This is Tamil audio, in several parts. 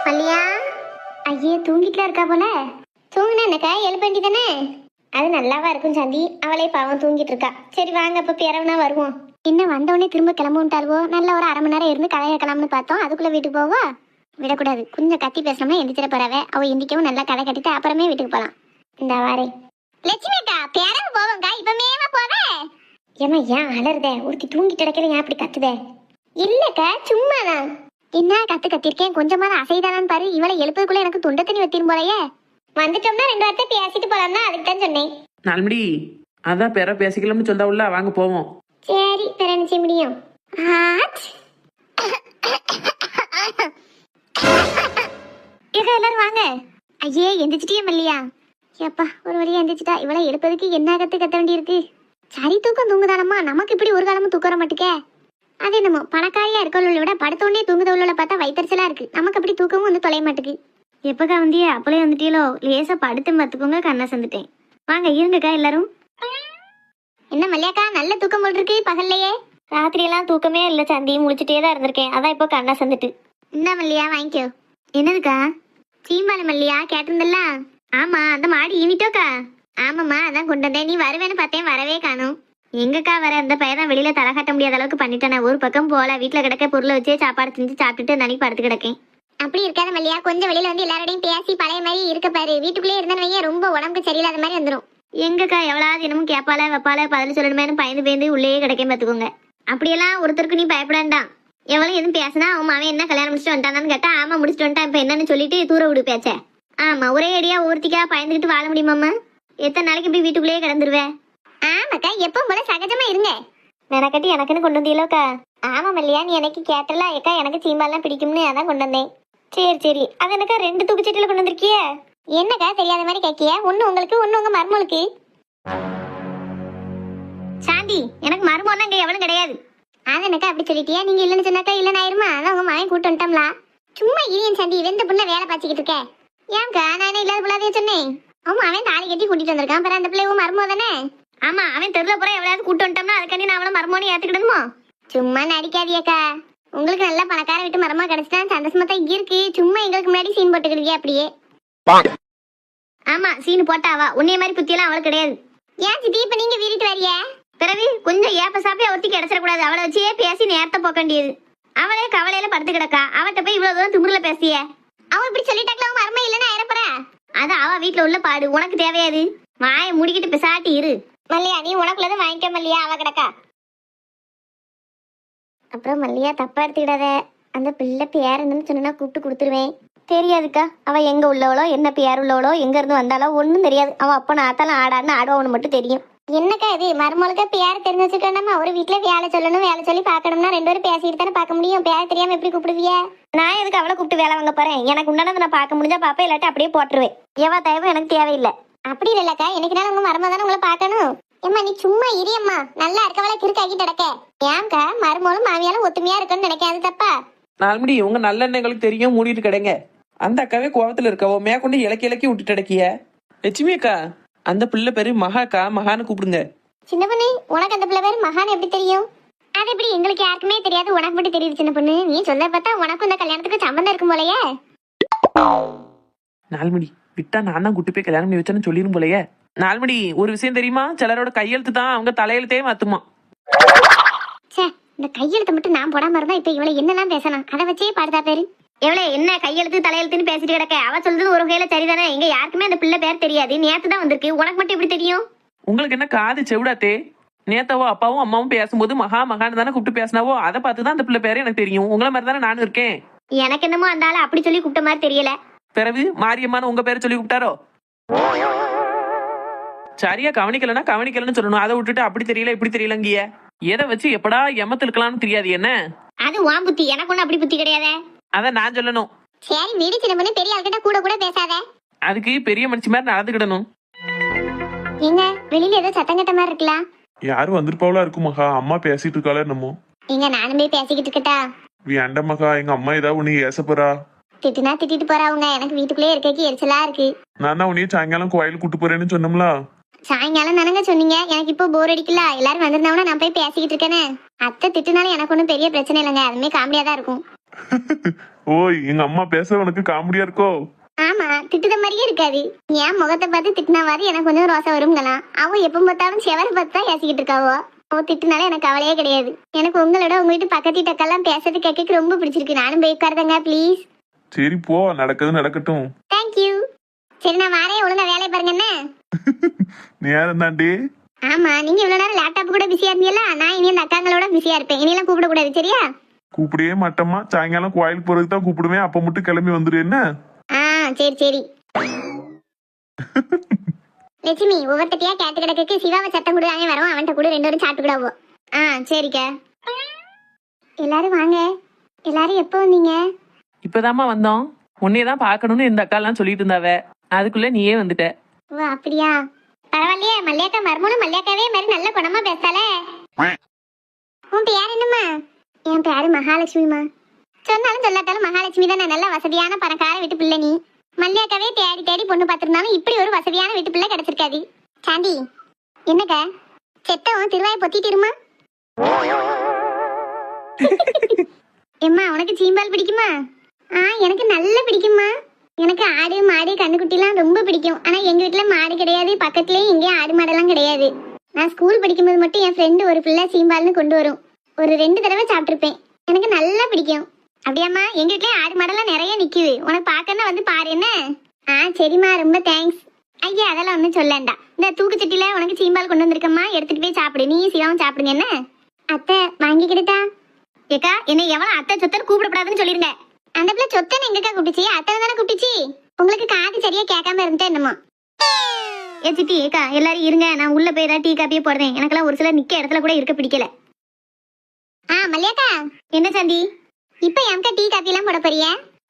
மல்லியா, ஐயே தூங்கிட்டுல இருக்கா போல. தூங்குனா என்னக்கா, எழுப்ப வேண்டிதானே? அது நல்லாவா இருக்கும் சாந்தி, அவளே பாவம் தூங்கிட்டு இருக்கா. சரி வாங்க அப்ப பிறவனா வருவோம். இன்னும் வந்தவொடனே திரும்ப கிளம்புட்டாளுவோ, நல்ல ஒரு அரை மணி நேரம் இருந்து கதை கேட்கலாம்னு பார்த்தோம். அதுக்குள்ள வீட்டுக்கு போவா விடக்கூடாது. கொஞ்சம் கத்தி பேசணும்னா எந்திரிச்சிட போறாவே. அவ எந்திக்கவும் நல்லா கதை கட்டிட்டு அப்புறமே வீட்டுக்கு போலாம். இந்த வாரே லட்சுமி அக்கா, பேரவு போவோங்கா. இப்பமேவா போவே? ஏமா ஏன் அலறுதே? ஒருத்தி தூங்கிட்டு கிடக்கல, ஏன் அப்படி கத்துதே? இல்லக்கா சும்மாதான். என்ன கத்திருக்கேன், கொஞ்சமா அசைதானான்னு பாரு. இவளை எழுப்பதுக்குள்ள எனக்கு தொண்டை தண்ணி வத்திரும் போலயே. வந்துட்டோம்னா 2 வார்த்தை பேசிட்டு போலாம்னா அதுக்கு தான் சொன்னேன். நாலுமடி அதான் பெற பேசிக்கலாம்னு சொல்ல உள்ள வாங்க போவோம். சரி பெற நிச்சய முடியும். எல்லாரும் வாங்க. ஐயே எந்திரிச்சிட்டே மல்லியா? ஏப்பா ஒரு வழியா எந்திரிச்சிட்டா. இவளை எழுப்பதுக்கு என்ன கத்த வேண்டி இருக்கு. சரி தூக்கம் தூங்குதானம்மா, நமக்கு இப்படி ஒரு காலமும் தூக்க வர மாட்டேக்கே. அது என்னமோ பணக்காரியா இருக்கவளை விட படுத்தோடனே தூங்குதவளை பார்த்தா வயிற்றுச்சலா இருக்கு. நமக்கு அப்படி தூக்கமும் வந்து தொலைய மாட்டேக்கு. எப்பக்கா வந்தியே? அப்பளே வந்துட்டீங்களோ? லேசா படுத்து பார்த்துக்கோங்க, கண்ணா சந்துட்டேன். வாங்க இருங்கக்கா எல்லாரும். என்ன மல்லியாக்கா, நல்ல தூக்கம் போல் இருக்கு பகல்லையே? ராத்திரியெல்லாம் தூக்கமே இல்லை சந்தி, முடிச்சுட்டே தான் இருந்திருக்கேன். அதான் இப்போ கண்ணா சந்துட்டு. இந்த மல்லியா வாங்கிக்கோ. என்னதுக்கா? சீம்பால மல்லியா கேட்டிருந்தல்ல? ஆமா, அந்த மாடி ஈனிட்டோக்கா? ஆமாம்மா, அதான் கொண்டு வந்தேன். நீ வருவேன்னு பார்த்தேன், வரவே காணும். எங்கக்கா வர? அந்த பையன் தான் வெளியில தலை காட்ட முடியாத அளவுக்கு பண்ணிட்டேன். ஒரு பக்கம் போல, வீட்டுல கிடக்க பொருளை வச்சே சாப்பாடு செஞ்சு சாப்பிட்டுட்டு நனைக்கு படுத்து கிடக்கேன். அப்படி இருக்காத மல்லியா, கொஞ்சம் வெளியில வந்து எல்லாரோடையும் பேசி பழைய மாதிரி இருக்க பாரு. வீட்டுக்குள்ளே இருந்தவங்க ரொம்ப உடம்புக்கு சரியில்லாத மாதிரி வந்துடும். எங்கக்கா எவ்வளவு தினமும் கேப்பால வைப்பால பதில் சொல்லணுமேனு பயந்து உள்ளேயே கிடைக்க பார்த்துக்கோங்க. அப்படியெல்லாம் ஒருத்தருக்கு நீ பயப்படாண்டாம். எவ்வளவு எதுவும் பேசினா அவன் என்ன கல்யாணம் முடிச்சுட்டு வந்துட்டானு கேட்டா ஆமா முடிச்சுட்டு வந்துட்டான் இப்ப என்னன்னு சொல்லிட்டு தூர விடு பேச்ச. ஆமா, ஒரே அடியா ஒருத்திக்கா பயந்துகிட்டு வாழ முடியுமாம்மா? எத்தனை நாளைக்கு இப்படி வீட்டுக்குள்ளேயே கிடந்துருவேன்? ஆமாக்கா, எப்பவும் போல சகஜமா இருங்க. மெனக்கட்டி எனக்குன்னு கொண்டு வந்தீங்களோக்கா? ஆமா மல்லியா, நீ எனக்கு கேட்டல ஏக்கா எனக்கு சீம்பாலாம் பிடிக்கும்னு அதான் கொண்டு வந்தேன். சரி அது எனக்கா 2 தூக்குச்சட்டியில கொண்டு வந்திருக்கிய? என்னக்கா தெரியாத மாதிரி கேட்கிய? ஒண்ணு உங்களுக்கு, ஒண்ணு உங்க மருமகளுக்கு. சாந்தி, எனக்கு மருமகன்னா இங்க எவனும் கிடையாது. அது எனக்கா அப்படி சொல்லிட்டியா? நீங்க இல்லன்னு சொன்னாக்கா இல்லன்னு ஆயிருமா? அதான் உங்க மகன் கூட்டு வந்துட்டோம்ல. சும்மா இரியன் சாந்தி, வெந்த புள்ள வேலை பாய்ச்சிக்கிட்டு இருக்க. ஏன்க்கா நானே இல்லாத புள்ளாதே சொன்னேன். அவன் தாலி கட்டி கூட்டிட்டு வந்திருக்கான். பிற அந்த பிள்ளை மருமக தானே? ஆமா, அவன் தெருல போற எவ்வளவு கூட்டு வந்துட்டோம்னா அதுக்காண்டி நான் அவளை மருமோனு ஏத்துக்கிடணுமோ? சும்மா நடிக்காதியக்கா. உங்களுக்கு நல்லா பணக்கார வீட்டு மரமா கிடைச்சிட்டா சந்தோஷமா தான் இருக்கு. சும்மா எங்களுக்கு முன்னாடி சீன் போட்டுக்கிட்டீங்க அப்படியே. ஆமா, சீன் போட்டாவா? உன்னைய மாதிரி புத்தியெல்லாம் அவளுக்கு கிடையாது. ஏன் சித்தி இப்ப நீங்க வீட்டு வரிய? பிறகு கொஞ்சம் ஏப்ப சாப்பிய ஒருத்தி கிடைச்சிடக்கூடாது. அவளை வச்சே பேசி நேரத்தை போக்கண்டியது. அவளே கவலையில படுத்து கிடக்கா. அவட்ட போய் இவ்வளவு தூரம் திமிருல பேசிய. அவன் இப்படி சொல்லிட்டாக்கல அவன் மரமா இல்லைன்னா ஆயிரப்பற. அது அவ வீட்டுல உள்ள பாடு, உனக்கு தேவையாது. வாயை முடிக்கிட்டு பிசாட்டி இரு. மல்லியா, நீ உனக்குள்ளதான் வாங்கிக்க மல்லியா, அவ கிடக்கா. அப்புறம் மல்லியா தப்பா எடுத்துக்கிடாத. அந்த பிள்ளை பேர் என்னன்னு சொன்னா கூப்பிட்டு கொடுத்துருவேன். தெரியாதுக்கா, அவ எங்க உள்ளவளோ என்ன பேர் உள்ளவளோ எங்க இருந்து வந்தாலோ ஒன்னும் தெரியாது. அவன் அப்ப நாத்தாலும் ஆடான்னு ஆடுவான்னு மட்டும் தெரியும். என்னக்கா இது மருமகளுக்கு பேர் தெரிஞ்சு வச்சுக்கணுமா? ஒரு வீட்டுல வேலை சொல்லணும், வேலை சொல்லி பாக்கணும்னா 2 பேரும் பேசிட்டு தானே பார்க்க முடியும். பேர் தெரியாம எப்படி கூப்பிடுவிய? நான் எதுக்கு அவளை கூப்பிட்டு வேலை வாங்க போறேன்? எனக்கு உண்டானதை நான் பார்க்க முடிஞ்சா பாப்பேன், இல்லாட்டி அப்படியே போட்டுருவேன். எவ தேவை எனக்கு தேவையில்லை. அப்படி இல்லக்கா, எனக்கு உங்க மருமக தானே உங்களை பார்க்கணும். ஏம்மா நீ சும்மா இரியம்மா, நல்லா இருக்கவளை கிறுக்காக்கிட்டு நடக்க. ஏன்க்கா மருமகளும் மாமியாலும் ஒத்துமையா இருக்குன்னு நினைக்காது தப்பா? நாலுமடி உங்க நல்ல எங்களுக்கு தெரியும், மூடிட்டு கிடைங்க. அந்த அக்காவே கோவத்துல இருக்கவோ மேற்கொண்டு இலக்கி விட்டுட்டு அடக்கிய. லட்சுமி அக்கா, அந்த பிள்ளை பேரு மகாக்கா, மகான்னு கூப்பிடுங்க. சின்ன பொண்ணு, உனக்கு அந்த பிள்ளை பேரு மகான் எப்படி தெரியும்? அது எப்படி எங்களுக்கு யாருக்குமே தெரியாது, உனக்கு மட்டும் தெரியுது சின்ன பொண்ணு. நீ சொல்ல பார்த்தா உனக்கும் இந்த கல்யாணத்துக்கு சம்பந்தம் இருக்கும் போலயே. நாலுமடி விட்டா நான் தான் கூட்டு போய் கல்யாணம் பண்ணி வச்சேன்னு சொல்லிடும் போலயே. நாலுமடி ஒரு விஷயம் தெரியுமா? சிலரோட கையெழுத்து தான் அவங்க தலையெழுத்தே மாத்துமா. சே, இந்த கையெழுத்தை மட்டும் நான் போடாம இருந்தா இப்ப இவளை என்னெல்லாம் பேசலாம்? அதை வச்சே பாடுதா பேரு. எவ்வளவு என்ன கையெழுத்து தலையெழுத்துன்னு பேசிட்டு கிடக்க? அவ சொல்றது ஒரு வகையில சரிதானே. இங்க யாருக்குமே அந்த பிள்ளை பேர் தெரியாது. நேத்து தான் வந்திருக்கு, உனக்கு மட்டும் எப்படி தெரியும்? உங்களுக்கு என்ன காது செவிடாத்தே? நேத்தாவோ அப்பாவும் அம்மாவும் பேசும்போது மகா மகான்னு தானே கூப்பிட்டு பேசினாவோ, அதை பார்த்துதான் அந்த பிள்ளை பேரு எனக்கு தெரியும். உங்களை மாதிரி தானே நானும் இருக்கேன். எனக்கு என்னமோ அந்த ஆளை அப்படி சொல்லி கூப்பிட்ட மாதிரி தெரியல. பிறகு மாரியம்மான்னு உங்க பேரை சொல்லி கூப்பிட்டாரோ? சரியா கவனிக்கலன்னு சொல்லணும். அதை விட்டுட்டு அப்படி தெரியல இப்படி தெரியலங்கிய. எதை வச்சு எப்படா எமத்து இருக்கலாம்னு தெரியாது என்ன? அது வான் புத்தி, எனக்கு ஒண்ணு அப்படி புத்தி கிடையாதே. அத நான் சொல்லணும். சரி வீடு சின்ன பண்ணி பெரிய ஆள்கிட்ட கூட பேசாத. அதுக்கு பெரிய மனுஷி மாதிரி நடந்துக்கிடணும். எங்க வெளியில ஏதோ சத்தம் கட்ட மாதிரி இருக்கலாம். யாரும் வந்திருப்பாவளா இருக்கும் மகா. அம்மா பேசிட்டு இருக்காளே என்னமோ. எங்க நானும் போய் பேசிக்கிட்டு இருக்கட்டா? வேண்ட மகா, எங்க அம்மா ஏதாவது உன்னை ஏச போறா. திட்டுனா திட்டிட்டு போறாங்க. எனக்கு வீட்டுக்குள்ளே இருக்க எரிச்சலா இருக்கு. நான் தான் உன்னைய சாயங்காலம் கோயிலுக்கு கூட்டு போறேன்னு சொன்னோம்ல. சாயங்காலம் தானங்க சொன்னீங்க. எனக்கு இப்போ போர் அடிக்கல. எல்லாரும் வந்திருந்தாங்கன்னா நான் போய் பேசிக்கிட்டு இருக்கேனே. அத்தை திட்டுனாலும் எனக்கு ஒன்றும் பெரிய பிரச்சனை இல்லைங்க. அதுமே காமெடியா தான் இருக்கும். ஓய் எங்க அம்மா பேச உனக்கு காமெடியா இருக்கோ? ஆமா, திட்டுத மாதிரியே இருக்காது. என் முகத்தை பார்த்து திட்டினாவாது எனக்கு கொஞ்சம் ரோசா வரும்ங்களாம். அவ எப்ப பார்த்தாலும் செவரை பார்த்து தான் ஏசிக்கிட்டு இருக்காவோ. அவ திட்டுனால எனக்கு கவலையே கிடையாது. எனக்கு உங்களோட உங்க வீட்டு பக்கத்து வீட்டக்கெல்லாம் பேசுறது கேட்க ரொம்ப பிடிச்சிருக்கு. நானும் போய் உட்காருதங்க ப்ளீஸ். சரி போ, நடக்கிறது நடக்கட்டும். தேங்க்யூ. சரி நான் வாரேன், ஒழுங்கா வேலையை பாருங்க என்ன. நேரம் தாண்டி. ஆமா, நீங்க இவ்வளவு நேரம் லேப்டாப் கூட பிஸியா இருந்தீங்களா? நான் இனி அந்த அக்காங்களோட பிஸியா இருப்பேன். இனியெல்லாம் கூப்பிட கூடாது சரியா? கூப்பிடவே மாட்டோமா, சாயங்காலம் கோயிலுக்கு போறதுக்கு தான் கூப்பிடுவேன். அப்ப மட்டும் கிளம்பி வந்துரு என்ன? சரி சரி. லட்சுமி ஒவ்வொருத்தையா கேட்டு கிடக்கு. சிவாவை சத்தம் கூட அவன் வரும், அவன்கிட்ட கூட 2 பேரும் சாப்பிட்டுக்கூடாவோ. சரிக்கா. எல்லாரும் வாங்க. எல்லாரும் எப்போ வந்தீங்க? இப்பதாம்மா வந்தோம். உன்னையதான் பாக்கணும்னு இந்த அக்காலாம் சொல்லிட்டு இருந்தாவ, அதுக்குள்ள நீயே வந்துட்ட. ஓ அப்படியா? பரவாயில்லையே, மல்லியாக்கா மருமனும் மல்லியாக்காவே மாதிரி நல்ல குணமா பேசாலே. உன் பேர் என்னம்மா? என் பேரு மகாலட்சுமிமா. சொன்னாலும் சொல்லாட்டாலும் மகாலட்சுமி தான். நல்ல வசதியான பணக்கார வீட்டு பிள்ளை நீ. மல்லியாக்காவே தேடி தேடி பொண்ணு பார்த்திருந்தாலும் இப்படி ஒரு வசதியான வீட்டு பிள்ளை கிடைச்சிருக்காது. சாண்டி என்னக்கா செத்தவன் திருவாயை பொத்திட்டிருமா? எம்மா உனக்கு சீம்பால் பிடிக்குமா? எனக்கு நல்லா பிடிக்குமா. எனக்கு ஆடு மாடு கண்ணுக்குட்டிலாம் ரொம்ப பிடிக்கும். ஆனா எங்க வீட்டுல மாடு கிடையாது, பக்கத்துலயும் எங்கேயும் ஆடு மாடெல்லாம் கிடையாது. நான் ஸ்கூல் படிக்கும்போது மட்டும் என் ஃப்ரெண்டு ஒரு பிள்ளை சீம்பால்னு கொண்டு வரும். ஒரு 2 தடவை சாப்பிட்டுருப்பேன். எனக்கு நல்லா பிடிக்கும். அப்படியாம்மா? எங்க வீட்லயே ஆடு மாடெல்லாம் நிறைய நிக்குது. உனக்கு பார்க்கணும் வந்து பாரு என்ன. சரிம்மா, ரொம்ப தேங்க்ஸ். ஐயா அதெல்லாம் ஒன்றும் சொல்லண்டா. இந்த தூக்குச்சட்டியில உனக்கு சீம்பால் கொண்டு வந்திருக்கம்மா, எடுத்துட்டு போய் சாப்பிடு. நீ சிவாவும் சாப்பிடுங்க என்ன. அத்தை வாங்கிக்கிட்டா? ஏக்கா என்னை எவ்வளவு அத்தை சொத்தன்னு கூப்பிடப்படாதுன்னு சொல்லிருங்க. அந்த பிள்ளை சொத்தன்னு எங்கக்கா கூப்பிட்டுச்சு? அத்தை தானே கூப்பிட்டுச்சு. உங்களுக்கு காது சரியா கேட்காம இருந்துட்டா என்னமோ. சிட்டி ஏக்கா எல்லாரும் இருங்க, நான் உள்ள போய் ஏதாவது டீ காப்பியே போடுறேன். எனக்கெல்லாம் ஒரு சிலர் நிக்க இடத்துல கூட இருக்க பிடிக்கல. மல்லியாக்கா என்ன சாந்தி இப்ப எம்கா டீ காப்பி எல்லாம் போட போறிய?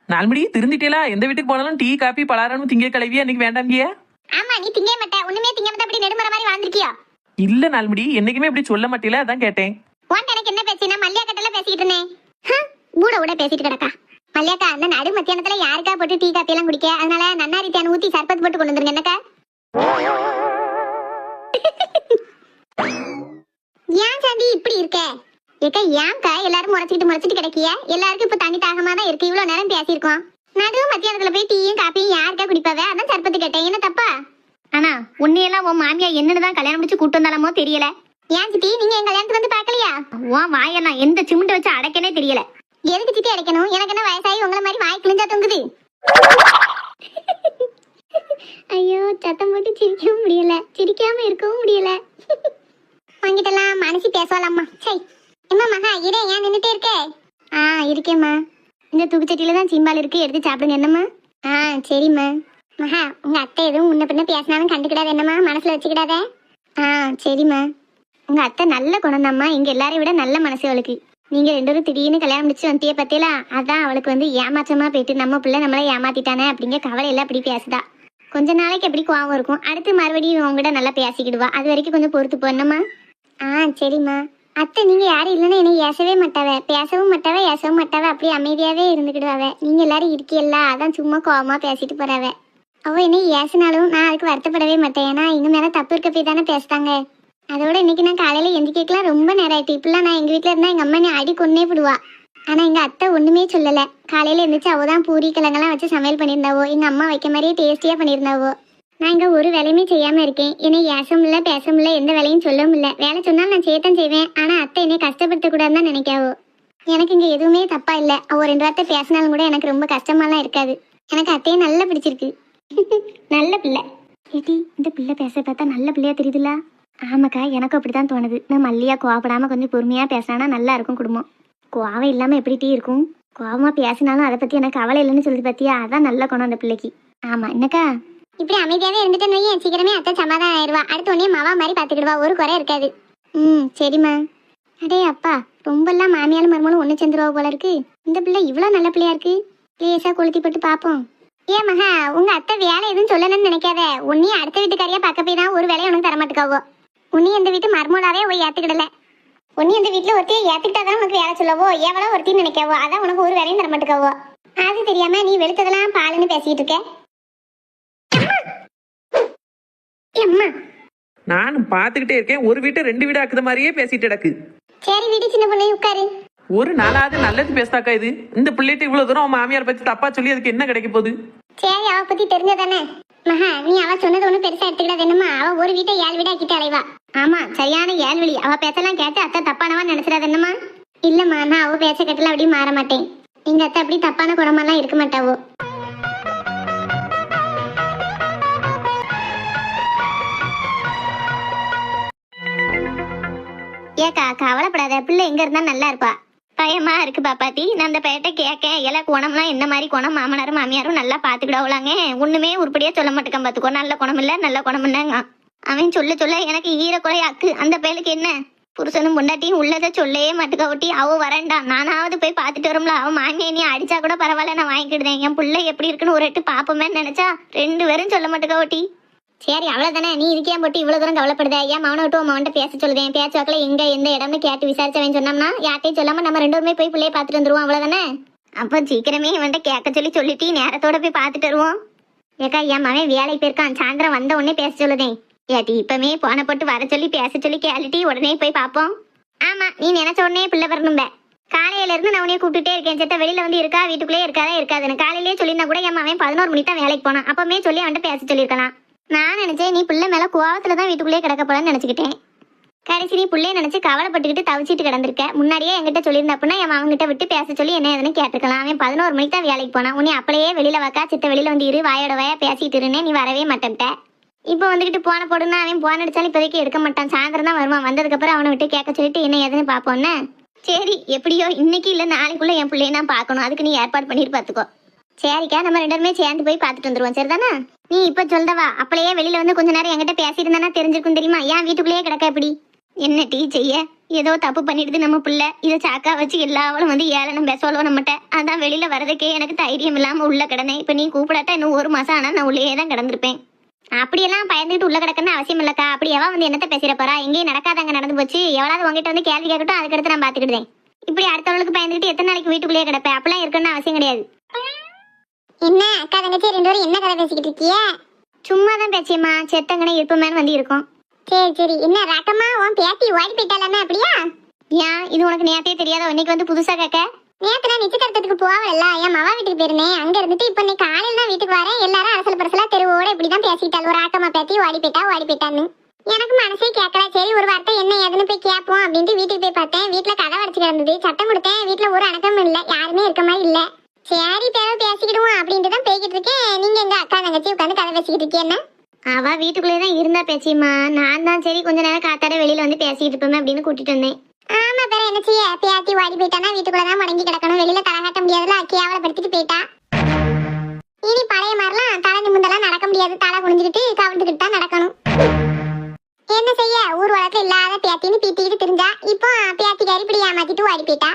நாலுமணி திருந்திட்டேலா? எந்த வீட்டுக்கு போனாலும் டீ காப்பி பலாரம் திங்க கலவியா இன்னைக்கு வேண்டாங்கியா? ஆமா, நீ திங்க மாட்ட, ஒண்ணுமே திங்க மாட்ட, அப்படி நெடுமர மாதிரி வாழ்ந்திருக்கியா? இல்ல நாலுமணி, என்னைக்குமே இப்படி சொல்ல மாட்டீல, அதான் கேட்டேன். உன் எனக்கு என்ன பேசினா? மல்லியாக்கட்டல பேசிட்டு இருந்தேன். கூட கூட பேசிட்டு கிடக்கா. மல்லியாக்கா அந்த நடு மத்தியானத்துல யாருக்கா போட்டு டீ காப்பி எல்லாம் குடிக்க, அதனால நன்னாரி தேன் ஊத்தி சர்பத் போட்டு கொண்டு வந்துருங்க என்னக்கா. ஏன் சாந்தி இப்படி இருக்க? ஏக்கா ஏன்க்கா எல்லாரும் முறைச்சிட்டு கிடைக்கிய? எல்லாருக்கும் இப்ப தண்ணி தாகமா தான் இருக்கு. இவ்வளவு நேரம் பேசியிருக்கோம். நடு மத்தியானத்துல போய் டீயும் காப்பியும் யாருக்கா குடிப்பாவ? அதான் சர்பத்து கேட்டேன். என்ன தப்பா? ஆனா உன்னையெல்லாம் உன் மாமியா என்னன்னுதான் கல்யாணம் முடிச்சு கூட்டு வந்தாலமோ தெரியல. ஏன் சித்தி நீங்க என் கல்யாணத்துக்கு வந்து பாக்கலையா? உன் வாயெல்லாம் எந்த சிமெண்ட் வச்சு அடைக்கனே தெரியல. எதுக்கு சித்தி அடைக்கணும்? எனக்கு என்ன வயசாகி உங்களை மாதிரி வாய் கிழிஞ்சா தொங்குது? ஐயோ சத்தம் போட்டு சிரிக்கவும் முடியல, சிரிக்காம இருக்கவும் முடியல. வாங்கிட்டலாம் மனசு பேசலாம்மா. சரி எம்மா மகா இரு, ஏன் நின்றுட்டே இருக்க? இருக்கேம்மா. இந்த தூக்குச்சட்டியில தான் சீம்பால் இருக்கு, எடுத்து சாப்பிடுங்க என்னம்மா. சரிம்மா. மகா உங்க அத்தை எதுவும் முன்ன பின்ன பேசினாலும் கண்டுக்கிடாத என்னம்மா, மனசுல வச்சுக்கிடாத. சரிம்மா. உங்க அத்தை நல்ல குணம்தாம்மா. இங்க எல்லாரையும் விட நல்ல மனசு அவளுக்கு. நீங்க 2 பேரும் திடீர்னு கல்யாணம் முடிச்சு வந்தியே பத்தியலா, அதான் அவளுக்கு வந்து ஏமாற்றமா போயிட்டு நம்ம பிள்ளை நம்மள ஏமாத்திட்டானே அப்படிங்கிற கவலை எல்லாம் அப்படி பேசுதா. கொஞ்ச நாளைக்கு எப்படி கோவம் இருக்கும், அடுத்து மறுபடியும் உங்ககிட்ட நல்லா பேசிக்கிடுவா. அது வரைக்கும் கொஞ்சம் பொறுத்து போனம்மா. சரிம்மா. அத்தை நீங்க யாரும் இல்லைன்னா என்னை ஏசவே மாட்டாவ, பேசவும் மாட்டாவ, ஏசவும் மாட்டாவ, அப்படி அமைதியாவே இருந்துக்கிடுவாவ. நீங்க எல்லாரும் இருக்கீல்ல, அதான் சும்மா கோவமா பேசிட்டு போறாவ. அவ என்னை ஏசினாலும் நான் அதுக்கு வருத்தப்படவே மாட்டேன். ஏன்னா எங்க மேல தப்பு இருக்க போய் தானே பேசுறாங்க. அதோட இன்னைக்கு நான் காலையில எந்திரிக்கலாம் ரொம்ப நேரம் ஆயிட்டு. இப்பெல்லாம் நான் எங்க வீட்டுல இருந்தா எங்க அம்மா என்னை அடி கொன்னே விடுவா. ஆனா எங்க அத்தை ஒண்ணுமே சொல்லல. காலையில எழுந்திரிச்சு அவதான் பூரி கிழங்கெல்லாம் வச்சு சமையல் பண்ணியிருந்தாவோ, எங்க அம்மா வைக்க மாதிரியே டேஸ்டியா பண்ணியிருந்தாவோ. நான் இங்க ஒரு வேலையுமே செய்யாம இருக்கேன். என்னை ஏசவும் இல்ல பேசவும் இல்ல, எந்த வேலையும் சொல்லவும் இல்ல. வேலை சொன்னாலும் நான் செய்யத்தான் செய்வேன். ஆனா அத்தை என்னை கஷ்டப்படுத்த கூடாதுன்னு தான் நினைக்காவோ. எனக்கு இங்க எதுவுமே தப்பா இல்ல. அவ 2 வார்த்தை பேசினாலும் கூட எனக்கு ரொம்ப கஷ்டமாலாம் இருக்காது. எனக்கு அத்தையே நல்லா பிடிச்சிருக்கு. நல்ல பிள்ளை. ஏடி இந்த பிள்ளை பேச பார்த்தா நல்ல பிள்ளையா தெரியுதுல்ல? ஆமாக்கா எனக்கும் அப்படித்தான் தோணுது. நான் மல்லியா கோவப்படாம கொஞ்சம் பொறுமையா பேசினா நல்லா இருக்கும் குடும்பம். கோவம் இல்லாம எப்படி டீ இருக்கும்? கோவமா பேசினாலும் அதை பத்தி எனக்கு கவலை இல்லைன்னு சொல்லுது பத்தியா, அதான் நல்ல குணம் அந்த பிள்ளைக்கு. ஆமா என்னக்கா? இப்படி அமைதியாவே இருந்துட்டேன்னு வையேன், சீக்கிரமே அத்தை சமாதானம் ஆயிடுவா. அடுத்த உடனே மாவா மாதிரி பாத்துக்கிடுவா, ஒரு குறை இருக்காது. சரிம்மா. அடே அப்பா, ரொம்பலாம் மாமியாலும் மருமகளும் ஒண்ணு சேர்ந்துருவா போல இருக்கு. இந்த பிள்ளை இவ்வளவு நல்ல பிள்ளையா இருக்கு. லேசா கொளுத்தி போட்டு பாப்போம். ஏன் மகா உங்க அத்தை வேலை எதுவும் சொல்லணும்னு நினைக்காத. உன்னையும் அடுத்த வீட்டுக்காரியா பார்க்க போய் தான் ஒரு வேலையை உனக்கு தரமாட்டுக்காவோ. உன்னையும் இந்த வீட்டு மருமகளாவே போய் ஏத்துக்கிடல. உன்னையும் இந்த வீட்டுல ஒருத்தையை ஏத்துக்கிட்டாதான் உனக்கு வேலை சொல்லவோ, எவ்வளவு ஒருத்தையும் நினைக்காவோ, அதான் உனக்கு ஒரு வேலையும் தரமாட்டுக்காவோ. அது தெரியாம நீ வெளுத்ததெல்லாம் பாலுன்னு பேசிட்டு இருக்க. அம்மா நானும் பாத்துக்கிட்டே இருக்கேன், ஒரு வீட்டை 2 வீடு ஆக்குத மாதிரியே பேசிட்டு கிடக்கு. சரி வீடு சின்ன பொண்ணு உட்காரு. ஒரு நாளாவது நல்லது பேசுதாக்கா இது. இந்த பிள்ளைகிட்ட இவ்வளவு தூரம் அவன் மாமியார் பத்தி தப்பா சொல்லி அதுக்கு என்ன கிடைக்க போகுது? சரி, அவ பத்தி தெரிஞ்சதானே மகா. நீ அவ சொன்னது ஒண்ணும் பெருசா எடுத்துக்கிடாது என்னமா. அவ ஒரு வீட்டை 7 வீடா கிட்ட அலைவா. ஆமா, சரியான ஏழ்வழி. அவ பேச்செல்லாம் கேட்டு அத்தை தப்பானவா நினைச்சிடாது என்னமா. இல்லம்மா, நான் அவ பேச்ச கட்டல அப்படி மாற மாட்டேன். எங்க அத்தை அப்படி தப்பான குணமெல்லாம் இருக்க மாட்டாவோ. ஏக்கா கவலைப்படாத, பிள்ளை எங்க இருந்தா நல்லா இருப்பா. பயமா இருக்கு பாப்பாத்தி. நான் அந்த பையட்ட கேட்க எல்லா குணம்லாம் என்ன மாதிரி குணம், மாமனாரும் மாமியாரும் நல்லா பாத்துக்கிடவுலாங்க. ஒண்ணுமே உருப்படியா சொல்ல மாட்டேக்கான் பாத்துக்கோ. நல்ல குணம் இல்ல நல்ல குணம் இல்லங்க. அவன் சொல்ல சொல்ல எனக்கு ஈரக்குறை அக்கு. அந்த பயலுக்கு என்ன புருஷனும் பொண்டாட்டியும் உள்ளதை சொல்லவே மாட்டுக்க ஒட்டி. அவ வரேன்டா, நானாவது போய் பாத்துட்டு வரும்ல. அவன் மாமியை நீ அடிச்சா கூட பரவாயில்ல, நான் வாங்கிக்கிடுதேன். என் பிள்ளை எப்படி இருக்குன்னு ஒரு எட்டு பாப்போமே நினைச்சா 2 பேரும் சொல்ல மாட்டுக்க ஒட்டி. சரி அவ்வளவுதானே, நீ இதுக்கே போட்டு இவ்வளவு தூரம் கவலைப்படுத. ஏன் மவனை விட்டு அவன்கிட்ட பேச சொல்லுதேன். பேச்சுவாக்கில் எங்க எந்த இடம்னு கேட்டு விசாரிச்சவன் சொன்னோம்னா யார்ட்டையும் சொல்லாம நம்ம 2 பேருமே போய் பிள்ளைய பாத்துட்டு வந்துருவோம். அவ்வளவுதானே. அப்போ சீக்கிரமே இவன்ட்ட கேட்க சொல்லிட்டு நேரத்தோட போய் பாத்துட்டு வருவோம். ஏக்கா என் மவன் வேலைக்கு போயிருக்கான். சாயந்தரம் வந்த உடனே பேச சொல்லுதேன். ஏட்டி இப்பமே போன போட்டு வர சொல்லி பேச சொல்லி கேட்டுட்டு உடனே போய் பார்ப்போம். ஆமா, நீ நினைச்ச உடனே பிள்ளை வரணும்ப. காலையில இருந்து நான் உடனே கூப்பிட்டுட்டே இருக்கேன். செத்த வெளியில வந்து இருக்கா வீட்டுக்குள்ளே இருக்காதுன்னு காலையிலேயே சொல்லியிருந்தா கூட என் மவன் 11 மணிக்கு தான் வேலைக்கு போனான். அப்பமே சொல்லி அவன்கிட்ட பேச சொல்லியிருக்கலாம். நான் நினைச்சேன் நீ பிள்ளை மேல கோவத்துல தான் வீட்டுக்குள்ளேயே கிடக்க போலன்னு நினைச்சுக்கிட்டேன். கடைசி நீ பிள்ளைய நினைச்சு கவலைப்பட்டுக்கிட்டு தவிச்சிட்டு கிடந்திருக்க. முன்னாடியே என்கிட்ட சொல்லியிருந்தா அப்படின்னா என் அவங்ககிட்ட விட்டு பேச சொல்லி என்ன எதுன்னு கேட்டிருக்கலாம். அவன் 11 மணிக்கு தான் வேலைக்கு போனான். உன்னை அப்படியே வெளியில வைக்கா சித்த வெளியில வந்து இரு வாயோட வாயா பேசிட்டு இருந்தே. நீ வரவே மாட்டேன்ட்ட. இப்போ வந்துகிட்டு போன போடுன்னா அவன் போன் அடிச்சாலும் இப்போதைக்கு எடுக்க மாட்டான். சாயந்தரம் தான் வருவான். வந்ததுக்கப்புறம் அவனை விட்டு கேட்க சொல்லிட்டு என்ன எதுன்னு பார்ப்போன்னு. சரி எப்படியோ இன்னைக்கு இல்லை நாளைக்குள்ள என் பிள்ளைய நான் பார்க்கணும். அதுக்கு நீ ஏற்பாடு பண்ணிட்டு பார்த்துக்கோ. சரிக்கா, நம்ம 2 பேருமே சேர்ந்து போய் பார்த்துட்டு வந்துருவோம். சரிதானா? நீ இப்ப சொல்றவா அப்படியே வெளியில வந்து கொஞ்ச நேரம் என்கிட்ட பேசியிருந்தானா தெரிஞ்சிருக்கும் தெரியுமா. ஏன் வீட்டுக்குள்ளேயே கிடக்க எப்படி? என்ன டீ செய்ய, ஏதோ தப்பு பண்ணிடுது நம்ம பிள்ளை. இதை சாக்கா வச்சு எல்லாவளும் வந்து ஏளனம் பேசவளோ நம்மகிட்ட. அதான் வெளியில வரதுக்கே எனக்கு தைரியம் இல்லாம உள்ள கிடந்தேன். இப்ப நீ கூப்பிடாட்டா இன்னும் 1 மாசம் ஆனா நான் உள்ளே தான் கிடந்திருப்பேன். அப்படியெல்லாம் பயந்துட்டு உள்ள கிடக்கன்னு அவசியம் இல்லக்கா. அப்படி எவா வந்து என்னத்த பேசிட போறா? எங்கேயும் நடக்காதங்க நடந்து போச்சு. எவ்வளவு உங்ககிட்ட வந்து கேள்வி கேட்கட்டும், அதுக்கடுத்து நான் பாத்துக்கிட்டேன். இப்படி அடுத்தவளுக்கு பயந்துட்டு எத்தனை நாளைக்கு வீட்டுக்குள்ளேயே கிடப்பேன்? அப்படிலாம் இருக்குன்னு அவசியம் கிடையாது. என்ன அக்கா தங்கச்சி 2 பேரும் என்ன கதை பேசிக்கிட்டு இருக்கிய? சும்மா தான் பேசியம்மா. செத்தங்கனே இருப்பமேனு வந்து இருக்கும். சரி என்ன ராக்கம்மா, உன் பேத்தி ஓடி போயிட்டாலாமே அப்படியா? ஏன் இது உனக்கு நேத்தே தெரியாதோ? இன்னைக்கு வந்து புதுசா கேட்க? நேத்து நான் நிச்சயதார்த்தத்துக்கு போவல, என் மவா வீட்டுக்கு போயிருந்தேன். அங்க இருந்துட்டு இப்ப இன்னைக்கு காலையில தான் வீட்டுக்கு வரேன். எல்லாரும் அரசல் பரசலா தெருவோட இப்படிதான் பேசிட்டாள். ஒரு ராக்கம்மா பேத்தி ஓடி போயிட்டான்னு. எனக்கு மனசே கேட்கல. சரி ஒரு வார்த்தை என்ன ஏதுன்னு போய் கேட்போம் அப்படின்ட்டு வீட்டுக்கு போய் பார்த்தேன். வீட்டுல கதை வரைச்சு கிடந்தது. சட்டம் கொடுத்தேன். வீட்டுல ஒரு அணக்கமும் இல்ல, யாருமே இருக்க மாதிரி இல்ல. சரி தேவை பேசிக்கிடுவோம் அப்படின்ட்டு தான் பேசிக்கிட்டு இருக்கேன். நீங்க எங்க அக்கா தங்கச்சி உட்காந்து கதை பேசிக்கிட்டு இருக்கேன்னா? அவ வீட்டுக்குள்ளே தான் இருந்தா பேசியம்மா. நான் தான் சரி கொஞ்ச நேரம் காத்தாட வெளியில வந்து பேசிட்டு இருப்போமே அப்படின்னு கூட்டிட்டு வந்தேன். ஆமா பேர என்ன செய்ய, பேத்தி ஓடி போயிட்டானா வீட்டுக்குள்ளதான் முடங்கி கிடக்கணும். வெளியில தலை காட்ட முடியாதுல, கேவலப்படுத்திட்டு போயிட்டா. இனி பழைய மாதிரிலாம் தலை நிமிந்தெல்லாம் நடக்க முடியாது. தலை குனிஞ்சுக்கிட்டு கவிழ்ந்துக்கிட்டு தான் நடக்கணும். என்ன செய்ய, ஊர் வழக்கில் இல்லாத பேத்தின்னு பீத்திக்கிட்டு தெரிஞ்சா. இப்போ பேத்திக்காரி இப்படி ஏமாத்திட்டு ஓடி போயிட்டா.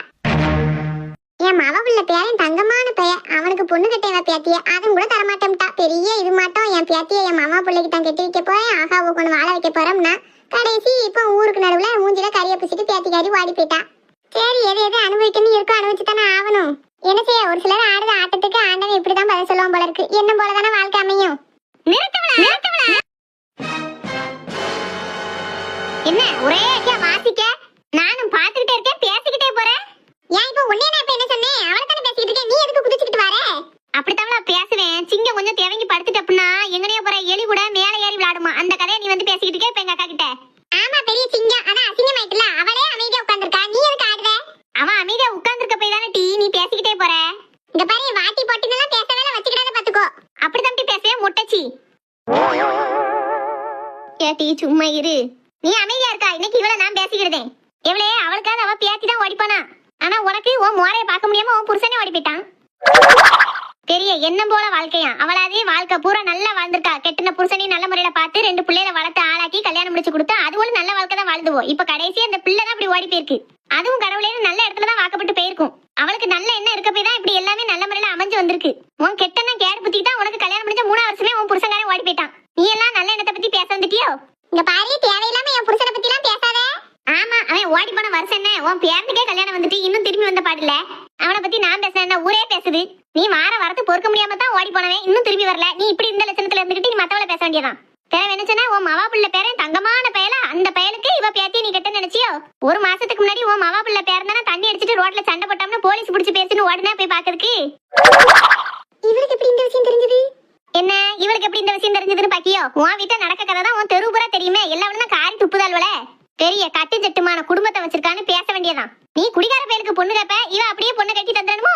என் மவ உள்ள பேரன் தங்கமான பெயர். அவனுக்கு பொண்ணு கட்டேவ பேத்திய, அதுவும் கூட தரமாட்டோம்ட்டா. பெரிய இது மாட்டோம். என் பேத்திய என் மாமா பிள்ளைக்கு தான் கட்டி வைக்க போறேன். ஆகாவை கொண்டு வாழ வைக்க போறோம்னா கடைசி இப்போ ஊருக்கு நடுவுல மூஞ்சில கறியை பிடிச்சிட்டு பேத்திக்காரி ஓடி போயிட்டா. சரி எது அனுபவிக்கணும் இருக்கோ அனுபவிச்சு தானே ஆகணும். என்ன செய்ய, ஒரு சிலர் ஆடுற ஆட்டத்துக்கு ஆண்டவன் இப்படிதான் பதில் சொல்லுவோம் போல இருக்கு. என்ன போலதானே வாழ்க்கை அமையும். என்ன ஒரே வாசிக்க? நானும் பாத்துக்கிட்டே இருக்கேன், பேசிக்கிட்டே போறேன். ஏன் இப்போ உன்னைய நான் இப்ப என்ன சொன்னேன்? அவளை தானே பேசிக்கிட்டு இருக்கேன், நீ எதுக்கு குதிச்சுக்கிட்டு வர? அப்படித்தான் பேசுவேன். சிங்கம் கொஞ்சம் தேவங்கி படுத்துட்டு அப்படின்னா எங்கனையோ போற எலி கூட மேல ஏறி விளையாடுமா. அந்த கதையை நீ வந்து பேசிக்கிட்டு இருக்க இப்ப எங்க அக்கா கிட்ட. ஆமா பெரிய சிங்கம், ஆனா அசிங்கமாயிட்டுல. அவளே அமைதியா உட்கார்ந்துருக்கா, நீ எதுக்கு ஆடுற? அவன் அமைதியா உட்கார்ந்துருக்க போய் தானே டீ நீ பேசிக்கிட்டே போற. இந்த பாரு வாட்டி போட்டுனெல்லாம் பேச வேலை வச்சுக்கிடாத பாத்துக்கோ. அப்படிதான் டீ பேசுவேன் முட்டச்சி. ஏட்டி சும்மா இரு, நீ அமைதியா இருக்கா? இன்னைக்கு இவளை நான் பேசிக்கிடுதேன். எவளே அவளுக்காவது அவ பேத்தி தான் ஓடிப்பானா. ஆனா உனக்கு உன் மோரையை பார்க்க முடியாம உன் புருஷனே ஓடி போயிட்டான். பெரிய என்ன போல வாழ்க்கையா? அவளாதே வாழ்க்கை பூரா நல்லா வாழ்ந்திருக்கா. கெட்டின புருஷனையும் நல்ல முறையில பார்த்து 2 பிள்ளைகளை வளர்த்து ஆளாக்கி கல்யாணம் முடிச்சு கொடுத்து அதுவும் நல்ல வாழ்க்கை தான் வாழ்ந்துவோம். இப்ப கடைசி அந்த பிள்ளை தான் இப்படி ஓடி போயிருக்கு. அதுவும் கடவுளே நல்ல இடத்துல தான் வாக்கப்பட்டு போயிருக்கும். அவளுக்கு நல்ல எண்ணம் இருக்க போய் தான் இப்படி எல்லாமே நல்ல முறையில அமைஞ்சு வந்திருக்கு. உன் கெட்டன கேடு புத்தி தான் உனக்கு கல்யாணம் முடிஞ்ச 3 வருஷமே உன் புருஷங்காரன் ஓடி போயிட்டான். நீ எல்லாம் நல்ல எண்ணத்தை பத்தி பேச வந்துட்டியோ? இங்க பாரு தேவையில்லாம என் புருஷனை பத்தி எல்லாம் பேசாத. ஆமா அவன் ஓடி போன வருஷம் என்ன, உன் பேரனுக்கே கல்யாணம் வந்துட்டு இன்னும் திரும்பி வந்த பாடல. அவனை பத்தி நான் பேசுறேன், ஊரே பேசுது. நீ வரத்து பொறுக்க முடியாம தான் ஓடி போனவன் இன்னும் திரும்பி வரல. நீ இப்படி இந்த லட்சணத்துல இருந்துகிட்டு நீ மத்தவளை பேச வேண்டியதான். தேவை என்னச்சுன்னா உன் மவா பிள்ளை பேரன் தங்கமான பயல, அந்த பயலுக்கு இவ பேத்தி நீ கட்ட நினைச்சியோ? ஒரு மாசத்துக்கு முன்னாடி உன் மவா பிள்ளை பேரன் தண்ணி அடிச்சிட்டு ரோட்ல சண்டை போட்டோம்னு போலீஸ் பிடிச்சி பேசின்னு உடனே போய் பாக்குறதுக்கு இவளுக்கு எப்படி இந்த விஷயம் தெரிஞ்சது? என்ன இவளுக்கு எப்படி இந்த விஷயம் தெரிஞ்சதுன்னு பாக்கியோ? உன் வீட்டை நடக்க கதை தான் உன் தெரு பூரா தெரியுமே. எல்லாரும் தான் காரி துப்புதாள்வல. பெரிய கட்டு சட்டுமான குடும்பத்தை வச்சிருக்கான்னு பேச வேண்டியதான். நீ குடிகார பயலுக்கு பொண்ணு கேப்ப, இவ அப்படியே பொண்ணு கட்டி தந்துடணுமோ?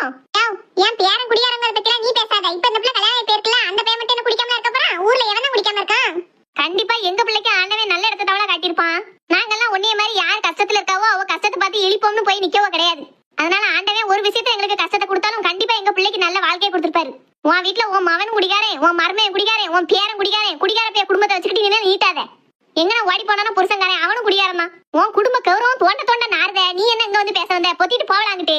ஏன் பேரன் குடிகாரங்க பத்திலாம் நீ பேசாத. இப்ப இந்த பிள்ளை கல்யாணம் பேருக்குல அந்த பையன் மட்டும் என்ன குடிக்காம இருக்க போறான்? ஊர்ல எவனும் குடிக்காம இருக்கான்? கண்டிப்பா எங்க பிள்ளைக்கு ஆண்டவன் நல்ல இடத்த தவளை காட்டியிருப்பான். நாங்கெல்லாம் உன்னைய மாதிரி யார் கஷ்டத்துல இருக்காவோ அவ கஷ்டத்தை பார்த்து இழிப்போம்னு போய் நிக்கவோ கிடையாது. அதனால ஆண்டவன் ஒரு விஷயத்துல எங்களுக்கு கஷ்டத்தை கொடுத்தாலும் கண்டிப்பா எங்க பிள்ளைக்கு நல்ல வாழ்க்கையை கொடுத்திருப்பாரு. உன் வீட்டுல உன் மவன் குடிகாரன், உன் மருமையன் குடிகாரன், உன் பேரன் குடிகாரன், குடிகார பேர் குடும்பத்தை வச்சுக்கிட்டு நீ நீட்டாத. எங்கனா ஓடி போனாலும் புருஷங்காரன் அவனும் குடிகாரன் தான். உன் குடும்ப கௌரவம் தோண்ட தோண்ட நாருத. நீ என்ன இங்க வந்து பேச வந்த? பொத்திட்டு போகலாங்கிட்டே.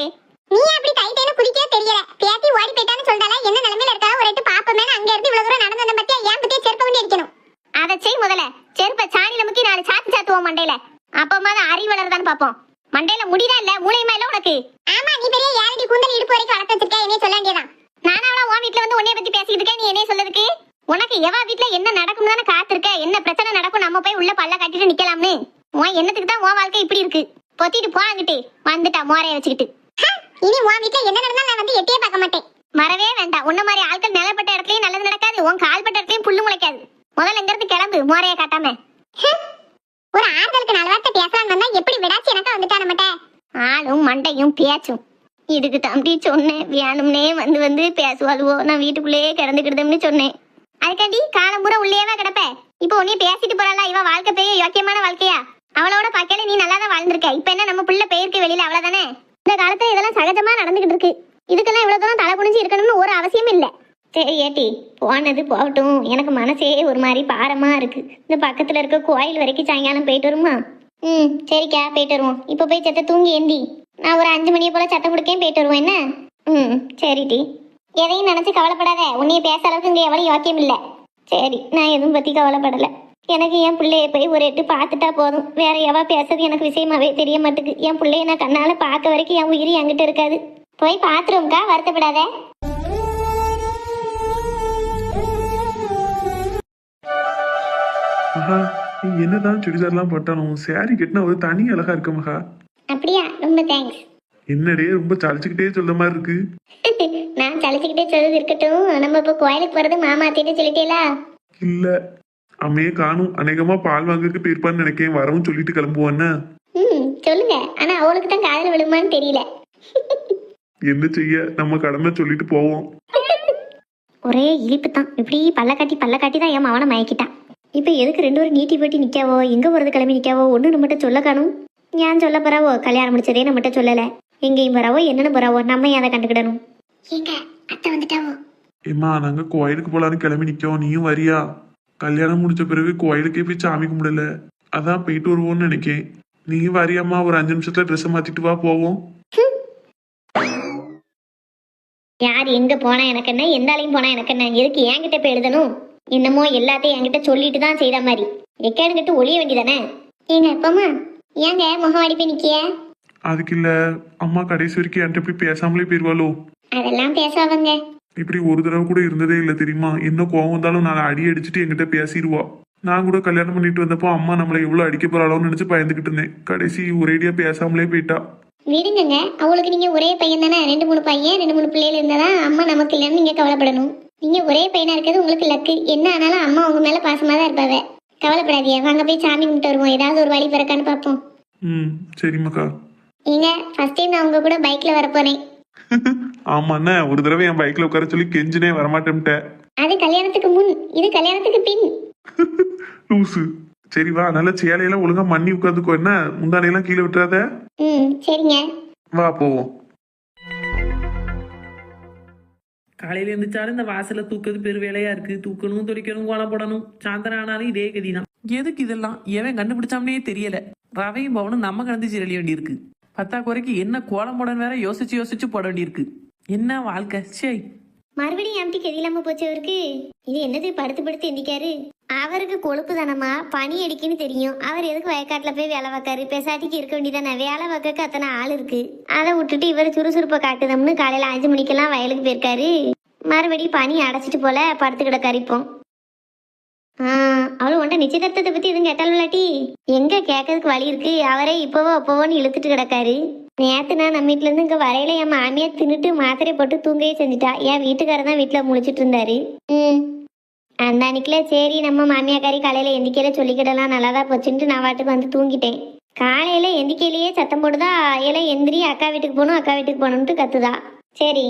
நீ அப்படி கைட்டேன்னு குடிக்கவே தெரியல. பேத்தி ஓடி போயிட்டான்னு சொல்றால, என்ன நிலைமையில இருக்கா ஒரு எட்டு பாப்பமே. அங்க இருந்து இவ்வளவு தூரம் நடந்து வந்த பத்தியா ஏன் பத்தியா செருப்ப வேண்டி அடிக்கணும்? அதை செய் முதல்ல. செருப்ப சாணியில முக்கி 4 சாத்து சாத்துவோம் மண்டையில. அப்பமா தான் அறிவு வளருதான்னு பாப்போம். மண்டையில முடிதான் இல்ல, மூளையுமா இல்ல உனக்கு? ஆமா, நீ பெரிய ஏழடி கூந்தல் இடுப்பு வரைக்கும் வளர்த்து வச்சிருக்க. என்னைய சொல்ல வேண்டியதான். நானாவளா உன் வீட்டுல வந்து உன்னைய பத்தி பேசிட்டு இருக்கேன். நீ என்னைய சொல்லதுக்கு? உனக்கு எவா வீட்டுல என்ன நடக்கும் தானே காத்திருக்க. என்ன பிரச்சனை நடக்கும் நம்ம போய் உள்ள பல்ல கட்டிட்டு நிக்கலாம்னு. உன் என்னத்துக்கு தான் உன் வாழ்க்கை இப்படி இருக்கு? பொத்திட்டு போங்கிட்டே வந்துட்டா மோரைய வச்சுக்கிட்டு. இனி உன் வீட்டுல என்ன நடந்தாலும் நான் வந்து எட்டியே பார்க்க மாட்டேன். வரவே வேண்டாம். உன்ன மாதிரி ஆட்கள் நிலப்பட்ட இடத்துலயும் நல்லது நடக்காது. உன் கால்பட்ட இடத்துலயும் புல்லு முளைக்காது. முதல்ல இங்க இருந்து கிளம்பு, மோரைய காட்டாம. ஒரு ஆறுதலுக்கு 4 வார்த்தை பேசலாம் வந்தா எப்படி விடாச்சு எனக்கா வந்துட்டா நம்மட்ட. ஆளும் மண்டையும் பேச்சும். இதுக்கு தம்பி சொன்னேன், வேணும்னே வந்து வந்து பேசுவாளுவோ, நான் வீட்டுக்குள்ளேயே கிடந்துக்கிடுதோம்னு சொன்னேன். அதுக்காண்டி காலம் பூரா உள்ளேவா கிடப்ப? இப்போ உன்னைய பேசிட்டு போறாளா? இவ வாழ்க்கை பெரிய யோக்கியமான வாழ்க்கையா? அவளோட பார்க்கல நீ நல்லா தான் வாழ்ந்திருக்க. இப்ப என்ன நம்ம புள்ள பெயருக்கு வெளியில அவ்வளவுதானே? இந்த காலத்துல இதெல்லாம் சகஜமா நடந்துகிட்டு இருக்கு. இதுக்கெல்லாம் இவ்வளவு தூரம் தலை குனிஞ்சு இருக்கணும்னு ஒரு அவசியம் இல்ல. சரி ஏட்டி, போனது போகட்டும். எனக்கு மனசே ஒரு மாதிரி பாரமா இருக்கு. இந்த பக்கத்துல இருக்க கோயில் வரைக்கும் சாயங்காலம் போயிட்டு வருமா? சரிக்கா, போயிட்டு வருவோம். இப்ப போய் செத்த தூங்கி ஏந்தி. நான் ஒரு 5 மணியை போல சத்தம் கொடுக்கேன், போயிட்டு வருவோம். என்ன? சரிட்டி. எதையும் நினைச்சு கவலைப்படாத. உன்னைய பேச அளவுக்கு இங்க எவ்வளவு யோக்கியம் இல்ல. சரி, நான் எதுவும் பத்தி கவலைப்படல. எனக்கு என் பிள்ளைய போய் ஒரு எட்டு பார்த்துட்டா போதும். வேற எவா பேசுறது எனக்கு விஷயமாவே தெரிய மாட்டுக்கு. என் பிள்ளைய நான் கண்ணால பார்க்க வரைக்கும் என் உயிரி என்கிட்ட இருக்காது. போய் பாத்துருவோம்க்கா, வருத்தப்படாத. மகா, நீ என்னதான் சுடிதார்லாம் போட்டாலும் சாரி கட்டினா ஒரு தனி அழகா இருக்க மகா. அப்படியா? ரொம்ப தேங்க்ஸ். என்னடே ரொம்ப சளிச்சுக்கிட்டே சொல்ற மாதிரி இருக்கு. நான் சளிச்சுக்கிட்டே சொல்றது இருக்கட்டும். நம்ம இப்போ கோயிலுக்கு போறது மாமா அத்திட்டு சொல்லிட்டேலா? இல்ல, அம்மையே காணும். அநேகமா பால் வாங்கறதுக்கு போயிருப்பான்னு நினைக்கேன். வரவும் சொல்லிட்டு கிளம்புவான்னு. சொல்லுங்க. ஆனா அவளுக்கு தான் காதல் விழுமான்னு தெரியல. என்ன செய்ய, நம்ம கடமை சொல்லிட்டு போவோம். ஒரே இழிப்பு தான். இப்படி பல்ல காட்டி தான் என் அவனை மயக்கிட்டான். இப்ப எதுக்கு 2 பேரும் நீட்டி போட்டி நிக்காவோ? எங்க போறது கிளம்பி நிக்காவோ? ஒண்ணு நம்மகிட்ட சொல்ல காணும். ஏன் சொல்ல போறாவோ? கல்யாணம் முடிச்சதே நம்மகிட்ட சொல்லல. எங்கேயும் போறாவோ, என்னன்னு போறாவோ, நம்ம ஏன் அதை கண்டுக்கிடணும்? எங்க அத்தை வந்துட்டாவோ? ஏமா, நாங்க கோயிலுக்கு போலான்னு கிளம்பி நிக்கோம். நீயும் வரியா? கல்யாணம் முடிச்ச பிறகு கோயிலுக்கே போய் சாமி கும்பிடல. அதான் போயிட்டு வருவோம்னு நினைக்கேன். நீ வரியாம்மா? ஒரு 5 நிமிஷத்துல ட்ரெஸ் மாத்திட்டு வா, போவோம். யார் எங்க போனா எனக்கு என்ன, எந்த ஆளையும் போனா எனக்கு என்ன? எதுக்கு என்கிட்ட போய் எழுதணும்? என்னமோ எல்லாத்தையும் என்கிட்ட சொல்லிட்டு தான் செய்யற மாதிரி. எக்கேடுகிட்டு ஒளிய வேண்டியதானே? ஏங்க எப்பமா ஏங்க முகம் அடி போய் நிக்கிய? அதுக்கு இல்ல, அம்மா கடைசி வரைக்கும் என்கிட்ட இப்படி பேசாமலே போயிருவாளோ? அதெல்லாம் பேசாதங்க. இப்படி ஒரு தடவை கூட இருந்ததே இல்ல தெரியுமா? என்ன கோவம் வந்தாலும் நான் அடி அடிச்சுட்டு என்கிட்ட பேசிடுவா. நான் கூட கல்யாணம் பண்ணிட்டு வந்தப்போ அம்மா நம்மளை எவ்வளவு அடிக்க போறாளோன்னு நினைச்சு பயந்துகிட்டு இருந்தேன். கடைசி ஒரேடியா பேசாமலே போயிட்டா. விடுங்க, அவளுக்கு நீங்க ஒரே பையன் தானே. 2-3 பையன் 2-3 பிள்ளைகள் இருந்தாதான் அம்மா நமக்கு இல்லைன்னு நீங்க கவலைப்படணும். நீங்க ஒரே பையனா இருக்கிறது உங்களுக்கு லக்கு. என்ன ஆனாலும் அம்மா உங்க மேல பாசமா தான் இருப்பாவ. கவலைப்படாதீங்க. வாங்க போய் சாமி கும்பிட்டு வருவோம். ஏதாவது ஒரு வழி பிறக்கான்னு பார்ப்போம். சரி மக்கா. நீங்க ஃபர்ஸ்ட் டைம் நான் உங்க கூட பைக்ல வர போறேன். ஆமாண்ணா, ஒரு தடவை என் பைக்ல உட்கார சொல்லி கெஞ்சினே வரமாட்டேன்ட்ட. அது கல்யாணத்துக்கு முன், இது கல்யாணத்துக்கு பின். லூசு. சரி வா, நல்ல சேலையெல்லாம் ஒழுங்கா மண்ணி உட்காந்துக்கோ. என்ன முந்தானையெல்லாம் கீழே விட்டுறாத. சரிங்க. வா போவோம். காலையில இருந்துச்சாலும் இந்த வாசல தூக்குறது பெரு வேலையா இருக்கு. தூக்கணும், துடைக்கணும், கோலம் போடணும். சாயந்தரம் ஆனாலும் இதே கதிதான். எதுக்கு இதெல்லாம் எவன் கண்டுபிடிச்சாமனே தெரியல. ரவையும் பவனும் நம்ம கலந்து சிரளி வேண்டி இருக்கு. 10 குறைக்கு என்ன கோலம் போடன்னு வேற யோசிச்சு போட வேண்டியிருக்கு. என்ன வாழ்க்கை சே. மறுபடியும் எம்டி கெதிலாம போச்சு அவருக்கு. இது என்னது படுத்து எந்திக்காரு? அவருக்கு கொழுப்பு தானம்மா, பனி அடிக்குன்னு தெரியும். அவர் எதுக்கு வயக்காட்டுல போய் வேலை பார்க்காரு? பெசாட்டிக்கு இருக்க வேண்டியதானே. வேலை பார்க்க அத்தனை ஆள் இருக்கு. அதை விட்டுட்டு இவர் சுறுசுறுப்பை காட்டுதம்னு காலையில 5 மணிக்கெல்லாம் வயலுக்கு போயிருக்காரு. மறுபடியும் பனி அடைச்சிட்டு போல படுத்து கிடக்காரு. இப்போ அவளு உன்ட்ட நிச்சயதார்த்தத்தை பத்தி எதுவும் கேட்டாலும்லாட்டி எங்க கேட்கறதுக்கு வழி இருக்கு. அவரே இப்போவோ அப்போவோன்னு இழுத்துட்டு கிடக்காரு. நேத்து நான் நம்ம வீட்டுல இருந்து இங்க வரையில என் மாமியா தின்னுட்டு மாத்திரை போட்டு தூங்கவே செஞ்சுட்டா. என் வீட்டுக்காரர் தான் வீட்டுல முழிச்சிட்டு இருந்தாரு. அந்த அன்னைக்குல சரி நம்ம மாமியாக்காரி காலையில எந்திக்கையில சொல்லிக்கிடலாம் நல்லாதான் போச்சுன்ட்டு நான் வாட்டுக்கு வந்து தூங்கிட்டேன். காலையில எந்திக்கையிலேயே சத்தம் போடுதா, எல்லாம் எந்திரி அக்கா வீட்டுக்கு போகணும் அக்கா வீட்டுக்கு போகணும்ட்டு கத்துதா. சரி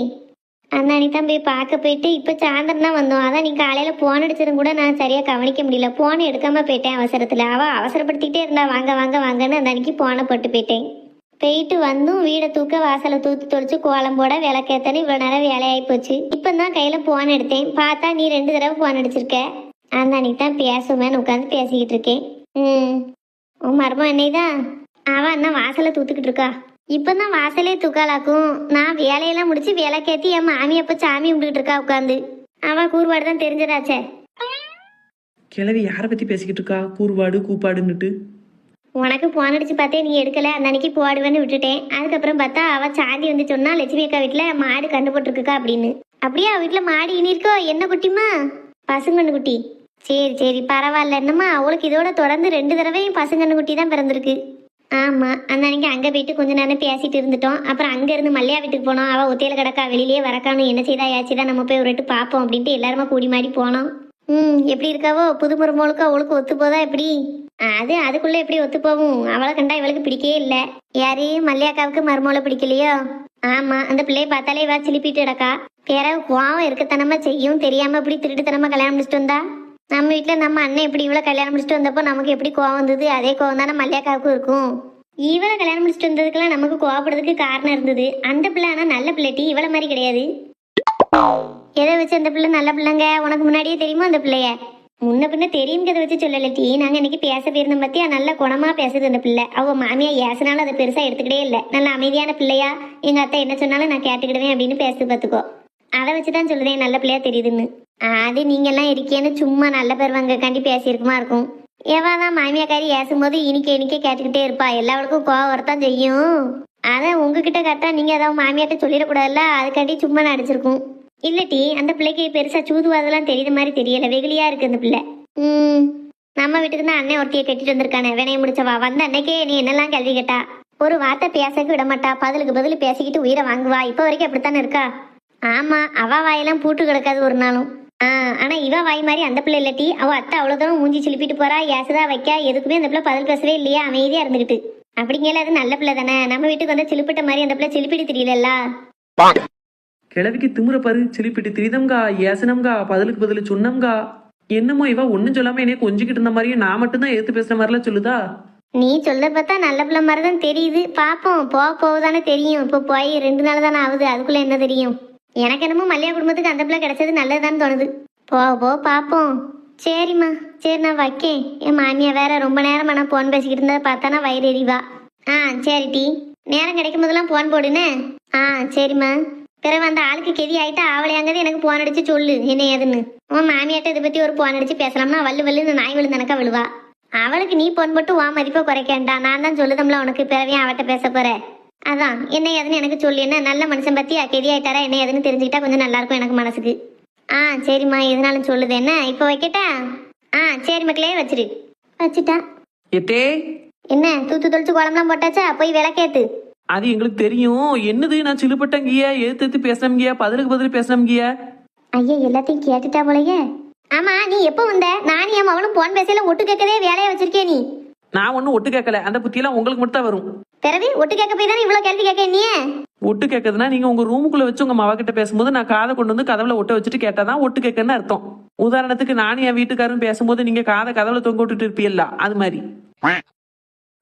அந்த அன்னைக்கு தான் போய் பார்க்க போயிட்டு இப்போ சாயந்தரம் தான் வந்தோம். அதான் நீ காலையில போன் அடிச்சதும் கூட நான் சரியா கவனிக்க முடியல. போன் எடுக்காம போயிட்டேன் அவசரத்துல. அவ அவசரப்படுத்திக்கிட்டே இருந்தா வாங்க வாங்க வாங்கன்னு அந்த அன்னைக்கு போனை போட்டு போயிட்டேன். போயிட்டு வந்தும் வீடை தூக்க வாசலை தூத்து தொளிச்சு கோலம் போட விளக்கேத்தனு இவ்வளோ நேரம் வேலையாகி போச்சு. இப்போ தான் கையில் போன் எடுத்தேன். பார்த்தா நீ 2 தடவை போன் அடிச்சிருக்க. அந்த அன்னைக்கு தான் பேசுவேன்னு உட்காந்து பேசிக்கிட்டு இருக்கேன். உன் மருமம் என்னைதான் அவன் அண்ணா வாசலை தூத்துக்கிட்டு இருக்கா. இப்போ தான் வாசலே தூக்காளாக்கும். நான் வேலையெல்லாம் முடிச்சு விளக்கேற்றி என் மாமி அப்போ சாமி கும்பிட்டுக்கிட்டு இருக்கா உட்காந்து. அவன் கூறுபாடு தான் தெரிஞ்சதாச்சே. கிழவி யாரை பத்தி பேசிக்கிட்டு இருக்கா? கூறுபாடு கூப்பாடுன்னுட்டு. உனக்கு போன் அடிச்சு பார்த்தே நீ எடுக்கல. அந்த அன்னைக்கு போடுவேன்னு விட்டுட்டேன். அதுக்கப்புறம் பார்த்தா அவ சாந்தி வந்து சொன்னா லட்சுமி அக்கா வீட்டுல மாடு கண்டு போட்டுருக்கா அப்படின்னு. அப்படியே அவ வீட்டுல மாடு இனி இருக்கோ? என்ன குட்டிமா? பசுங்கண்ணு குட்டி. சரி சரி பரவாயில்ல. என்னம்மா அவளுக்கு இதோட தொடர்ந்து 2 தடவையும் பசுங்கண்ணு குட்டி தான் பிறந்திருக்கு. ஆமா அந்த அன்னைக்கு அங்க போயிட்டு கொஞ்ச நேரம் பேசிட்டு இருந்துட்டோம். அப்புறம் அங்க இருந்து மல்லியா வீட்டுக்கு போனோம். அவ ஒத்தையில கிடக்கா வெளியிலேயே வரக்கானு என்ன செய்தா யாச்சுதான் நம்ம போய் ஒரு வாட்டி பார்ப்போம் அப்படின்ட்டு எல்லாருமா கூடி மாடி போனோம். எப்படி இருக்காவோ? புது மருமகளுக்கு அவளுக்கு ஒத்து போதா எப்படி? அதுக்குள்ள எப்படி ஒத்து போகும்? அவளை கண்டா இவளுக்கு பிடிக்கவே இல்லை. யாரு மல்லியாக்காவுக்கு மருமகளை பிடிக்கலையோ? ஆமா அந்த பிள்ளைய பார்த்தாலே இவ சிலிப்பிட்டு கிடக்கா. பிறகு கோவம் இருக்கத்தனமா செய்யும். தெரியாம இப்படி திருட்டுத்தனமா கல்யாணம் முடிச்சுட்டு வந்தா. நம்ம வீட்டுல நம்ம அண்ணன் எப்படி இவளை கல்யாணம் முடிச்சுட்டு வந்தப்போ நமக்கு எப்படி கோவம் வந்தது, அதே கோவம் தானே மல்லியாக்காவுக்கும் இருக்கும். இவளை கல்யாணம் முடிச்சுட்டு வந்ததுக்கெல்லாம் நமக்கு கோவப்படுறதுக்கு காரணம் இருந்தது. அந்த பிள்ளை ஆனா நல்ல பிள்ளைட்டி, இவளை மாதிரி கிடையாது. எதை வச்சு அந்த பிள்ளை நல்ல பிள்ளைங்க? உனக்கு முன்னாடியே தெரியுமா அந்த பிள்ளைய? முன்ன பின்ன தெரியுங்கிறத வச்சு சொல்லலட்டி. நாங்க இன்னைக்கு பேச போயிருந்தோம் பத்தியா, நல்ல குணமா பேசுது அந்த பிள்ளை. அவ மாமியா ஏசினாலும் அதை பெருசா எடுத்துக்கிட்டே இல்லை. நல்ல அமைதியான பிள்ளையா. எங்க அத்தை என்ன சொன்னாலும் நான் கேட்டுக்கிடுவேன் அப்படின்னு பேசுது பார்த்துக்கோ. அதை வச்சுதான் சொல்லுதேன் நல்ல பிள்ளையா தெரியுதுன்னு. அது நீங்க எல்லாம் இருக்கேன்னு சும்மா நல்ல பேர் வாங்கக்காண்டி பேசியிருக்குமா இருக்கும். எவாதான் மாமியாக்காரி ஏசும்போது இனிக்க கேட்டுக்கிட்டே இருப்பா. எல்லாருக்கும் கோவம் வரத்தான் செய்யும். அதான் உங்ககிட்ட கரெக்டா நீங்க ஏதாவது மாமியாட்ட சொல்லிடக்கூடாதுல்ல, அதுக்காண்டி சும்மா நடிச்சிருக்கும். இல்லட்டி அந்த பிள்ளைக்கு பெருசா சூதுவாதெல்லாம் தெரியுற மாதிரி தெரியல. வெகுலியா இருக்கு அந்த பிள்ளை. நம்ம வீட்டுக்கு தான் அண்ணன் ஒருத்தியை கட்டிட்டு வந்திருக்கானே வினைய முடிச்சவா. வந்த அன்னைக்கே நீ என்னெல்லாம் கேள்வி கேட்டா. ஒரு வார்த்தை பேசக்கு விட மாட்டா. பதிலுக்கு பதில் பேசிக்கிட்டு உயிரை வாங்குவா. இப்போ வரைக்கும் அப்படித்தானே இருக்கா? ஆமா அவ வாயெல்லாம் பூட்டு கிடக்காது ஒரு நாளும். ஆனா இவ வாய் மாதிரி அந்த பிள்ளை இல்லட்டி. அவ அத்தை அவ்வளவுதான் மூஞ்சி சிலிப்பிட்டு போறா. ஏசுதா வைக்கா. எதுக்குமே அந்த பிள்ளை பதில் பேசவே இல்லையா, அமைதியா இருந்துகிட்டு. அப்படிங்கல அது நல்ல பிள்ளை தானே. நம்ம வீட்டுக்கு வந்து சிலிப்பிட்ட மாதிரி அந்த பிள்ளை சிலிப்பிட்டு தெரியல. கிழவிக்கு திமுற பாரு. சிலிப்பிட்டு திரிதம்கா, ஏசனம்கா, பதிலுக்கு பதில் சொன்னம்கா. என்னமோ இவ ஒன்னும் சொல்லாம என்னைய கொஞ்சிக்கிட்டு இருந்த மாதிரியும் நான் மட்டும்தான் எடுத்து பேசுற மாதிரிலாம் சொல்லுதா. நீ சொல்ல பார்த்தா நல்ல பிள்ளை மாதிரி தான் தெரியுது. பாப்போம் போதானே தெரியும். இப்போ போய் 2 நாள் தானே ஆகுது. அதுக்குள்ள என்ன தெரியும்? எனக்கு என்னமோ மல்லியா குடும்பத்துக்கு அந்த பிள்ளை கிடைச்சது நல்லதுதான்னு தோணுது. போ பாப்போம். சரிம்மா சரி நான் வைக்கேன். என் மாமியா வேற ரொம்ப நேரம் நான் போன் பேசிக்கிட்டு இருந்தா பார்த்தானா வயிறு எரிவா. சரி டி நேரம் கிடைக்கும் போதெல்லாம் போன் போடுனே. சரிம்மா. பிறகு அந்த ஆளுக்கு கெதி ஆயிட்டா அவளையாங்கிறது எனக்கு போன் அடிச்சு சொல்லு என்ன ஏதுன்னு. உன் மாமியாட்ட இதை பத்தி ஒரு போன் அடிச்சு பேசலாம்னா வல்லுன்னு நாய் விழுந்தனக்கா விழுவா. அவளுக்கு நீ போன் போட்டு உன் மதிப்பை குறைக்கண்டா. நான் தான் சொல்லுதம்ல உனக்கு. பிறவையும் அவட்ட பேச போற. அதான் என்ன ஏதுன்னு எனக்கு சொல்லு. என்ன நல்ல மனுஷன் பத்தி கெதி ஆயிட்டாரா என்ன ஏதுன்னு தெரிஞ்சுக்கிட்டா கொஞ்சம் நல்லா இருக்கும் எனக்கு மனசுக்கு. சரிம்மா எதுனாலும் சொல்லுது. என்ன இப்போ வைக்கட்டா? சரி மக்களே வச்சிரு. வச்சுட்டா. எத்தே என்ன தூத்து தொளிச்சு குழம்புலாம் போட்டாச்சா? போய் விளக்கேத்து. அது எங்களுக்கு தெரியும். என்னது நான் சிலுப்பட்டங்கிய எடுத்து பேசினம்கியா, பதிலுக்கு பதில் பேசினம்கியா. ஐயா எல்லாத்தையும் கேட்டுட்டா போலயே. ஆமா நீ எப்போ வந்த? நானும் என் அவளும் போன் பேசல ஒட்டு கேட்கவே வேலையா வச்சிருக்கே நீ. நான் ஒன்னும் ஒட்டு கேட்கல. அந்த புத்தியெல்லாம் உங்களுக்கு மட்டும் தான் வரும். பிறகு ஒட்டு கேட்க போய் தானே இவ்வளவு கேள்வி கேட்க நீ. ஒட்டு கேட்கறதுனா நீங்க உங்க ரூமுக்குள்ள வச்சு உங்க மாவ கிட்ட பேசும்போது நான் காதை கொண்டு வந்து கதவுல ஒட்ட வச்சுட்டு கேட்டாதான் ஒட்டு கேட்கன்னு அர்த்தம். உதாரணத்துக்கு நானும் என் வீட்டுக்காரன் பேசும்போது நீங்க காதை கதவுல தொங்க விட்டுட்டு இருப்பீல்ல, அது மாதிரி.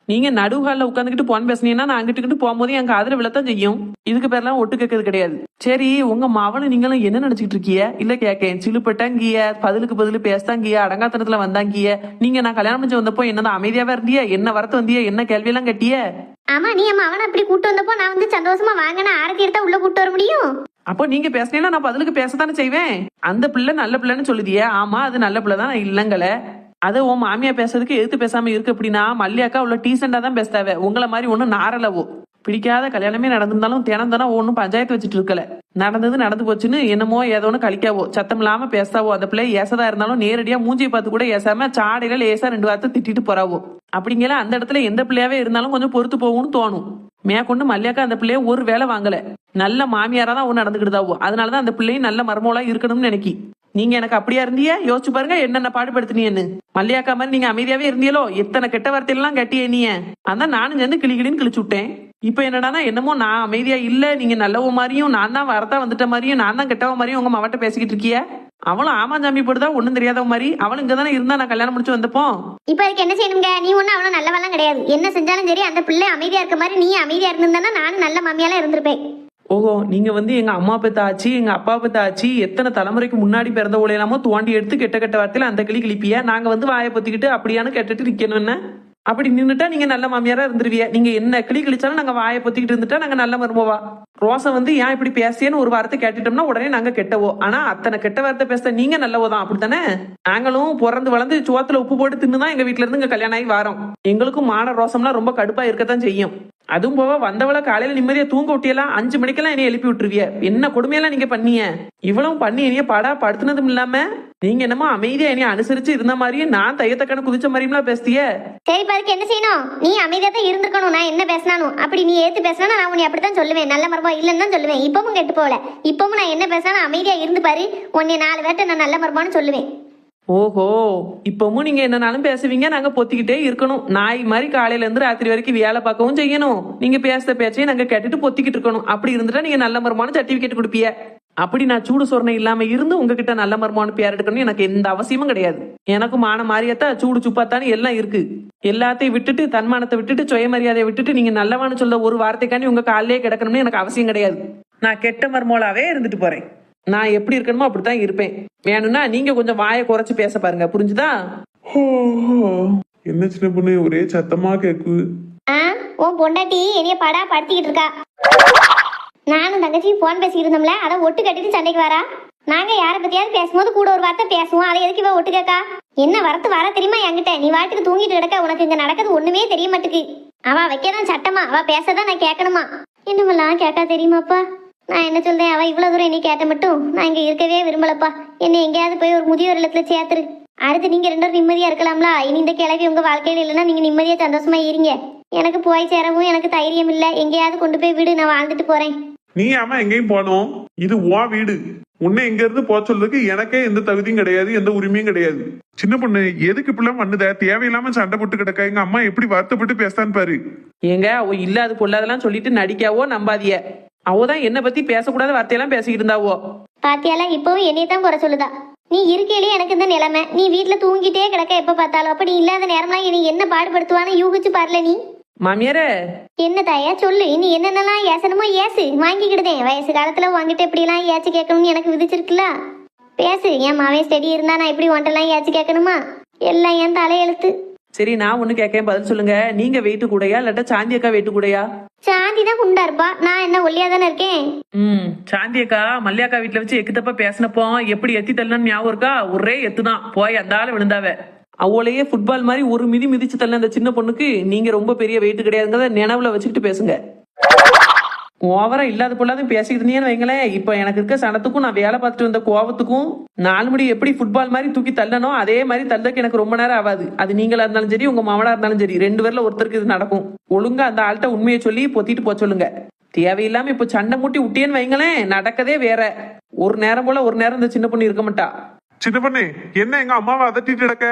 நீங்க நடுவுகால உட்காந்துக்கிட்டு போன் பேசுனீங்கன்னா நான் அங்கிட்டு போகும்போது என் காதுல விழத்தான் செய்யும். இதுக்கு பேர்லாம் ஒட்டு கேட்கறது கிடையாது. சரி உங்க மாவனும் நீங்களும் என்ன நினைச்சிட்டு இருக்கீங்க? இல்ல கேட்கேன் சிலுப்பட்டாங்கிய, பதிலுக்கு பதில் பேசாங்கிய, அடங்காத்தனத்துல வந்தாங்கிய. நீங்க நான் கல்யாணம் முடிச்சு வந்தப்போ என்னதான் அமைதியாவே இருந்தியா? என்ன வரத்து வந்தியா? என்ன கேள்வியெல்லாம் கட்டிய? ஆமா நீ அம்மா அவனை அப்படி கூட்டு வந்தப்போ நான் வந்து சந்தோஷமா வாங்கின ஆரத்தி எடுத்தா உள்ள கூட்டு வர முடியும். அப்போ நீங்க பேசினீங்கன்னா நான் பதிலுக்கு பேசத்தானே செய்வேன். அந்த பிள்ளை நல்ல பிள்ளைன்னு சொல்லுதியே. ஆமா அது நல்ல பிள்ளை தான், நான் இல்லங்கல. அது உன் மாமியா பேசுறதுக்கு எதிர்த்து பேசாம இருக்கு. அப்படின்னா மல்லியாக்கா அவ்வளவு டீசெண்டா தான் பேசுதாவ. உங்களை மாதிரி ஒன்னும் நாரலவோ. பிடிக்காத கல்யாணமே நடந்திருந்தாலும் தினம் தானே ஒன்றும் பஞ்சாயத்து வச்சுட்டு இருக்கல. நடந்தது நடந்து போச்சுன்னு என்னமோ ஏதோன்னு கழிக்காவோ, சத்தம் இல்லாம பேசாவோ. அந்த பிள்ளை ஏசதா இருந்தாலும் நேரடியா மூஞ்சியை பார்த்து கூட ஏசாம சாடையில லேசா 2 வார்த்தை திட்டிட்டு போறாவோ. அப்படிங்கிற அந்த இடத்துல எந்த பிள்ளையாவே இருந்தாலும் கொஞ்சம் பொறுத்து போகும்னு தோணும். மேற்கொண்டு மல்லியாக்கா அந்த பிள்ளைய ஒரு வேலை வாங்கல. நல்ல மாமியாரா தான் அவன் நடந்துக்கிட்டுதாவோ. அதனாலதான் அந்த பிள்ளையும் நல்ல மருமகளா இருக்கணும்னு நினைக்கி. நீங்க எனக்கு அப்படியா இருந்தியா? யோசிச்சு பாருங்க என்னென்ன பாடுபடுத்தினீன்னு. மல்லியாக்கா மாதிரி நீங்க அமைதியாவே இருந்தியலோ? எத்தனை கெட்ட வார்த்தையெல்லாம் கட்டியே நீ. அதான் நானும் சேர்ந்து கிளின்னு கிழிச்சு விட்டேன். இப்ப என்னடானா என்னமோ நான் அமைதியா இல்ல, நீங்க நல்லவ மாதிரியும் நான் தான் வரதா வந்துட்ட மாதிரியும் நான் தான் கெட்டவ மாதிரியும் உங்க மாவட்ட பேசிக்கிட்டு இருக்கிய. அவளும் ஆமாஞ்சாமி போடுதா ஒண்ணும் தெரியாதவ மாதிரி. அவளும் இங்கதானே இருந்தா நான் கல்யாணம் முடிச்சு வந்தப்போ. இப்ப அதுக்கு என்ன செய்யணுங்க? நீ ஒண்ணு அவளும் நல்லவெல்லாம் கிடையாது. என்ன செஞ்சாலும் சரி அந்த பிள்ளை அமைதியா இருக்க மாதிரி நீ அமைதியா இருந்திருந்தானா நானும் நல்ல மாமியாலாம் இருந்திருப்பேன். ஓஹோ, நீங்க எங்க அம்மா பத்த ஆச்சு எங்க அப்பா பத்த ஆச்சு எத்தனை தலைமுறைக்கு முன்னாடி பிறந்த ஊழையெல்லாமோ தோண்டி எடுத்து கெட்ட கெட்ட வார்த்தையில அந்த கிளிப்பிய நாங்க வாயை பொத்திக்கிட்டு அப்படியானு கேட்டுட்டு நிக்கணும். என்ன அப்படி நின்றுட்டா நீங்க நல்ல மாமியாரா இருந்துருவிய. நீங்க என்ன கிழிச்சாலும் நாங்க வாயை பொத்திக்கிட்டு இருந்துட்டா நாங்க நல்ல மருமவா. ரோசை ஏன் இப்படி பேசியன்னு ஒரு வார்த்தை கேட்டுட்டோம்னா உடனே நாங்க கெட்டவோ. ஆனா அத்தனை கெட்ட வார்த்தை பேச நீங்க நல்லவோதான். அப்படித்தானே? நாங்களும் பிறந்து வளர்ந்து சோத்துல உப்பு போட்டு தின்னுதான் எங்க வீட்டுல இருந்து இங்க கல்யாணம் ஆகி வரோம். எங்களுக்கும் மான ரோசம்லாம் ரொம்ப கடுப்பா இருக்கத்தான் செய்யும். அதுவும் போக வந்தவள காலையில நிம்மதியா தூங்க விட்டியெல்லாம் 5 மணிக்கெல்லாம் என்னைய எழுப்பி விட்டுருவிய. என்ன கொடுமையெல்லாம் நீங்க பண்ணிய. இவ்வளவு பண்ணி என்னைய பாடா படுத்துனதும் இல்லாம நீங்க என்னமோ அமைதியா என்னைய அனுசரிச்சு இருந்த மாதிரியே நான் தையத்தக்கன குதிச்ச மாதிரியும் பேசிய. சரி பாருக்கு என்ன செய்யணும்? நீ அமைதியா தான் இருந்திருக்கணும். நான் என்ன பேசினாலும் அப்படி நீ ஏத்து பேசினா நான் உன்னை அப்படித்தான் சொல்லுவேன். நல்ல மருமவா இல்லைன்னு தான் சொல்லுவேன். இப்பவும் கெட்டு போகல. இப்பவும் நான் என்ன பேசினாலும் அமைதியா இருந்து பாரு. உன்னை 4 பேர்ட்ட நான் நல்ல மருமவான்னு சொல்லுவேன். ஓஹோ, இப்பவும் நீங்க என்னனாலும் பேசுவீங்க, நாங்க பொத்திக்கிட்டே இருக்கணும். நாய் மாதிரி காலையில இருந்து ராத்திரி வரைக்கும் வேலை பார்க்கவும் செய்யணும். நீங்க பேசுற பேச்சையும் நாங்க கேட்டுட்டு பொத்திக்கிட்டு இருக்கணும். அப்படி இருந்துட்டா நீங்க நல்ல மருமகன்னு சர்டிபிகேட் கொடுப்பீங்க. அப்படி நான் சூடு சொரணை இல்லாம இருந்து உங்ககிட்ட நல்ல மருமகன்னு பேர் எடுக்கணும் எனக்கு எந்த அவசியமும் கிடையாது. எனக்கும் மான மாறியத்தா சூடு சுப்பாத்தானு எல்லாம் இருக்கு. எல்லாத்தையும் விட்டுட்டு தன்மானத்தை விட்டுட்டு சுயமரியாதையை விட்டுட்டு நீங்க நல்லவான்னு சொல்ல ஒரு வார்த்தைக்காண்டி உங்க காலிலே கிடக்கணும்னு எனக்கு அவசியம் கிடையாது. நான் கெட்ட மருமகளாவே இருந்துட்டு போறேன். நான் எப்படி இருக்கணுமோ அப்படித்தான் இருப்பேன். வேணும்னா நீங்க கொஞ்சம் வாயை குறைச்சு பேச பாருங்க. புரிஞ்சுதா? என்ன சின்ன பொண்ணு ஒரே சத்தமா கேக்கு. உன் பொண்டாட்டி என்னைய படா படுத்திக்கிட்டு இருக்கா. நானும் தங்கச்சியும் போன் பேசிக்கிட்டு இருந்தோம்ல, அதை ஒட்டு கட்டிட்டு சண்டைக்கு வரா. நாங்க யாரை பத்தியாவது பேசும்போது கூட ஒரு வார்த்தை பேசுவோம். அதை எதுக்கு இவ ஒட்டு கேக்கா? என்ன வரத்து வர தெரியுமா என்கிட்ட? நீ வாட்டுக்கு தூங்கிட்டு கிடக்க. உனக்கு இங்க நடக்கிறது ஒண்ணுமே தெரிய மாட்டுக்கு. அவ வைக்கதான் சட்டமா, அவ பேசதான் நான் கேட்கணுமா? என்னமெல்லாம் கேட்கா தெரியுமாப்பா? நான் என்ன சொல்றேன், அவ இவ்வளவு தூரம் என்னை கேட்ட மட்டும் நான் இங்க இருக்கவே விரும்பலப்பா. என்ன எங்கேயாவது போய் ஒரு முதியோர் இல்லத்துல சேர்த்துரு. அடுத்து நீங்க 2 பேரும் நிம்மதியா இருக்கலாம்ல. இனி இந்த கிழவி உங்க வாழ்க்கையில இல்லைன்னா நீங்க நிம்மதியா சந்தோஷமா இருங்க. எனக்கு போய் சேரவும் எனக்கு தைரியம் இல்ல. எங்கேயாவது கொண்டு போய் விடு, நான் வாழ்ந்துட்டு போறேன். நீ ஆமா எங்கேயும் போனோம்? இது உன் வீடு. உன்னை எங்க இருந்து போக சொல்றதுக்கு எனக்கே எந்த தகுதியும் கிடையாது, எந்த உரிமையும் கிடையாது. சின்ன பொண்ணு எதுக்கு இப்படிலாம் பண்ணுத? தேவையில்லாம சண்டை போட்டு கிடக்க. எங்க அம்மா எப்படி வருத்தப்பட்டு பேசான்னு பாரு. ஏங்க அவ இல்லாது பொல்லாதெல்லாம் சொல்லிட்டு நடிக்காவோ நம்பாதிய. அவதான் என்ன பத்தி பேசக்கூடாத வார்த்தையெல்லாம் பேசிக்கிட்டு இருந்தாவோ. பாத்தியால இப்பவும் என்னைய தான் குறை சொல்லுதா. நீ இருக்கையிலே எனக்கு இந்த நிலைமை. நீ வீட்டுல தூங்கிட்டே கிடக்க எப்ப பார்த்தாலும். அப்ப நீ இல்லாத நேரம்லாம் நீ என்ன பாடுபடுத்துவான்னு யூகிச்சு பாருல நீ. மாமியாரே என்ன தாயா சொல்லு. நீ என்னென்னலாம் ஏசணுமோ ஏசு, வாங்கிக்கிடுதேன். வயசு காலத்துல வாங்கிட்டு எப்படி எல்லாம் ஏச்சு கேட்கணும்னு எனக்கு விதிச்சிருக்குல்ல. பேசு. என் மாவே ஸ்டடி இருந்தா நான் இப்படி ஒன்றெல்லாம் ஏச்சு கேட்கணுமா? எல்லாம் என் தலையெழுத்து. சரி, நான் ஒண்ணு கேட்கேன், பதில் சொல்லுங்க. நீங்க வெயிட்டு கூடையா இல்லாட்டா சாந்தி அக்கா வெயிட்டு கூடையா? சாந்தி தான் குண்டா இருப்பா. நான் என்ன ஒல்லியா தானே இருக்கேன். சாந்தி அக்கா மல்லியாக்கா வீட்டுல வச்சு எக்கு தப்பா பேசினப்போ எப்படி எத்தி தள்ளன்னு ஞாபகம் இருக்கா? ஒரே எத்துதான் போய் அந்த ஆளு விழுந்தாவ. அவளையே ஃபுட்பால் மாதிரி ஒரு மிதிச்சு தள்ள அந்த சின்ன பொண்ணுக்கு நீங்க ரொம்ப பெரிய வெயிட் கிடையாதுங்கிறத நினைவுல வச்சுக்கிட்டு பேசுங்க. ஓவரா இல்லாத பொல்லாத பேசிக்கிட்டு இருந்தீங்கன்னு வைங்களேன். இப்ப எனக்கு இருக்க சனத்துக்கும் நான் வேலை பார்த்துட்டு வந்த கோவத்துக்கும் 4 முடி எப்படி ஃபுட்பால் மாதிரி தூக்கி தள்ளணும் அதே மாதிரி தள்ளக்கு எனக்கு ரொம்ப நேரம் ஆகாது. அது நீங்களா இருந்தாலும் சரி உங்க மாமனா இருந்தாலும் சரி 2 பேர்ல ஒருத்தருக்கு இது நடக்கும். ஒழுங்கா அந்த ஆள்கிட்ட உண்மையை சொல்லி பொத்திட்டு போக சொல்லுங்க. தேவையில்லாம இப்ப சண்டை மூட்டி விட்டியன்னு வைங்களேன், நடக்கதே வேற. ஒரு நேரம் போல ஒரு நேரம் இந்த சின்ன பொண்ணு இருக்க மாட்டா. சின்ன பொண்ணு என்ன எங்க அம்மாவை அதட்டிட்டு கிடக்க?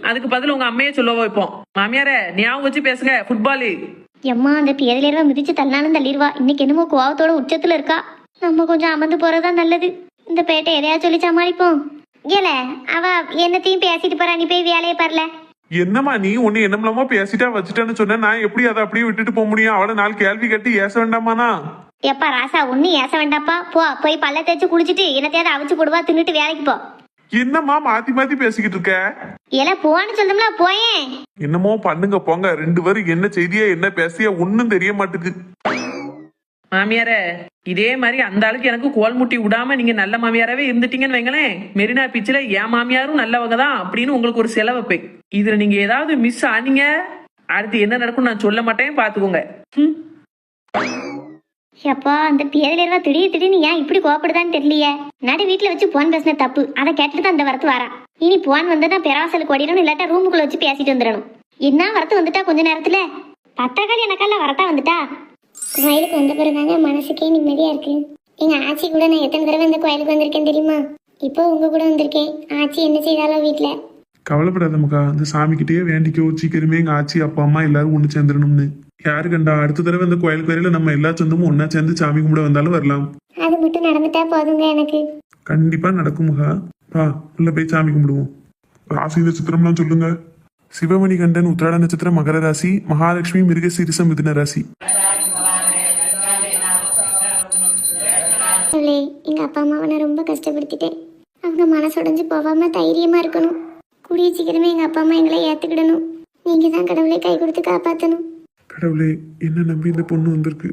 அதுக்கு பதில் உங்க அம்மையே சொல்ல வைப்போம். மாமியாரே ஞாபகம் வச்சு பேசுங்க. ஃபுட்பாலு எம்மா அந்த பேரிலேருவா மிதிச்சு தள்ளாலும் தள்ளிடுவா. இன்னைக்கு என்னமோ கோவத்தோட உச்சத்துல இருக்கா. நம்ம கொஞ்சம் அமர்ந்து போறதுதான் நல்லது. இந்த பேட்டை எதையா சொல்லி சமாளிப்போம். ஏல அவ என்னத்தையும் பேசிட்டு போறா, நீ போய் வேலையை பாருல. என்னம்மா நீ ஒன்னு என்னமோ பேசிட்டா வச்சுட்டான்னு சொன்ன, நான் எப்படி அதை அப்படியே விட்டுட்டு போக முடியும்? அவளை 4 கேள்வி கேட்டு ஏச வேண்டாமானா? எப்பா ராசா ஒண்ணு ஏச வேண்டாப்பா. போய் பல்ல தேய்ச்சி குளிச்சுட்டு என்னத்தையாவது அவிச்சு போடுவா, தின்னுட்டு வேலைக்கு போ. என்னம்மா மாத்தி மாத்தி பேசிக்கிட்டு இருக்க? ஏல போன்னு சொல்லும்ல, போயேன். என்னமோ பண்ணுங்க போங்க. 2 பேரும் என்ன செய்தியா என்ன பேசியா ஒன்னும் தெரிய மாட்டுது. மாமியாரே இதே மாதிரி அந்த ஆளுக்கு எனக்கு கோல் முட்டி விடாம நீங்க நல்ல மாமியாராவே இருந்துட்டீங்கன்னு வைங்களேன், மெரினா பீச்சில் என் மாமியாரும் நல்லவங்க தான் அப்படின்னு உங்களுக்கு ஒரு செலவு வைப்பேன். இதுல நீங்க ஏதாவது மிஸ் ஆனீங்க அடுத்து என்ன நடக்கும் நான் சொல்ல மாட்டேன், பாத்துக்கோங்க. எப்பா அந்த பேரலாம் திடீர்னு ஏன் இப்படி கோப்படுதான்னு தெரியலையே. நடு வீட்டுல வச்சு போன் பேசின தப்பு, அதை கேட்டுட்டு தான் அந்த வரத்து வரா. இனி போன் வந்தா பெராசலுக்கு ஓடிடணும், இல்லாட்டா ரூமுக்குள்ள வச்சு பேசிட்டு வந்துடணும். என்ன வரத்து வந்துட்டா கொஞ்ச நேரத்துல பத்தாக்கால் எனக்கெல்லாம் வரத்தா வந்துட்டா. கோயிலுக்கு வந்த பிறகுதாங்க மனசுக்கே நிம்மதியா இருக்கு. எங்க ஆச்சி கூட நான் எத்தனை தடவை இந்த கோயிலுக்கு வந்திருக்கேன் தெரியுமா? இப்போ உங்க கூட வந்திருக்கேன். ஆச்சி என்ன செய்தாலும் வீட்டுல. கவலைப்படாத மகா, அந்த சாமி கிட்டேயே வேண்டிக்கோ, சீக்கிரமே எங்க ஆச்சி அப்பா அம்மா எல்லாரும் ஒண்ணு சேர்ந்துடணும்னு. யாரு கண்டா அடுத்த தடவை இந்த கோயிலுக்கு வரையில நம்ம எல்லா சொந்தமும் ஒன்னா சேர்ந்து சாமி கும்பிட வந்தாலும் வரலாம். அது மட்டும் நடந்துட்டா போதுங்க எனக்கு. கண்டிப்பா நடக்கும் மகா. வா உள்ள போய் சாமி கும்பிடுவோம். ராசி நட்சத்திரம்லாம் சொல்லுங்க. சிவமணி கண்டன் உத்திராட நட்சத்திரம் மகர ராசி, மகாலட்சுமி மிருகசீரிசம் மிதுன ராசி. எங்க அப்பா அம்மாவை நான் ரொம்ப கஷ்டப்படுத்திட்டேன். அவங்க மனசுடைஞ்சு போகாம தைரியமா இருக்கணும். கூடிய சீக்கிரமே எங்க அப்பா அம்மா எங்களை ஏத்துக்கிடணும். நீங்க தான் கடவுளை கை கொடுத்து காப்பாத்தணும். கடவுளே, என்ன நம்பி இந்த பொண்ணு வந்திருக்கு.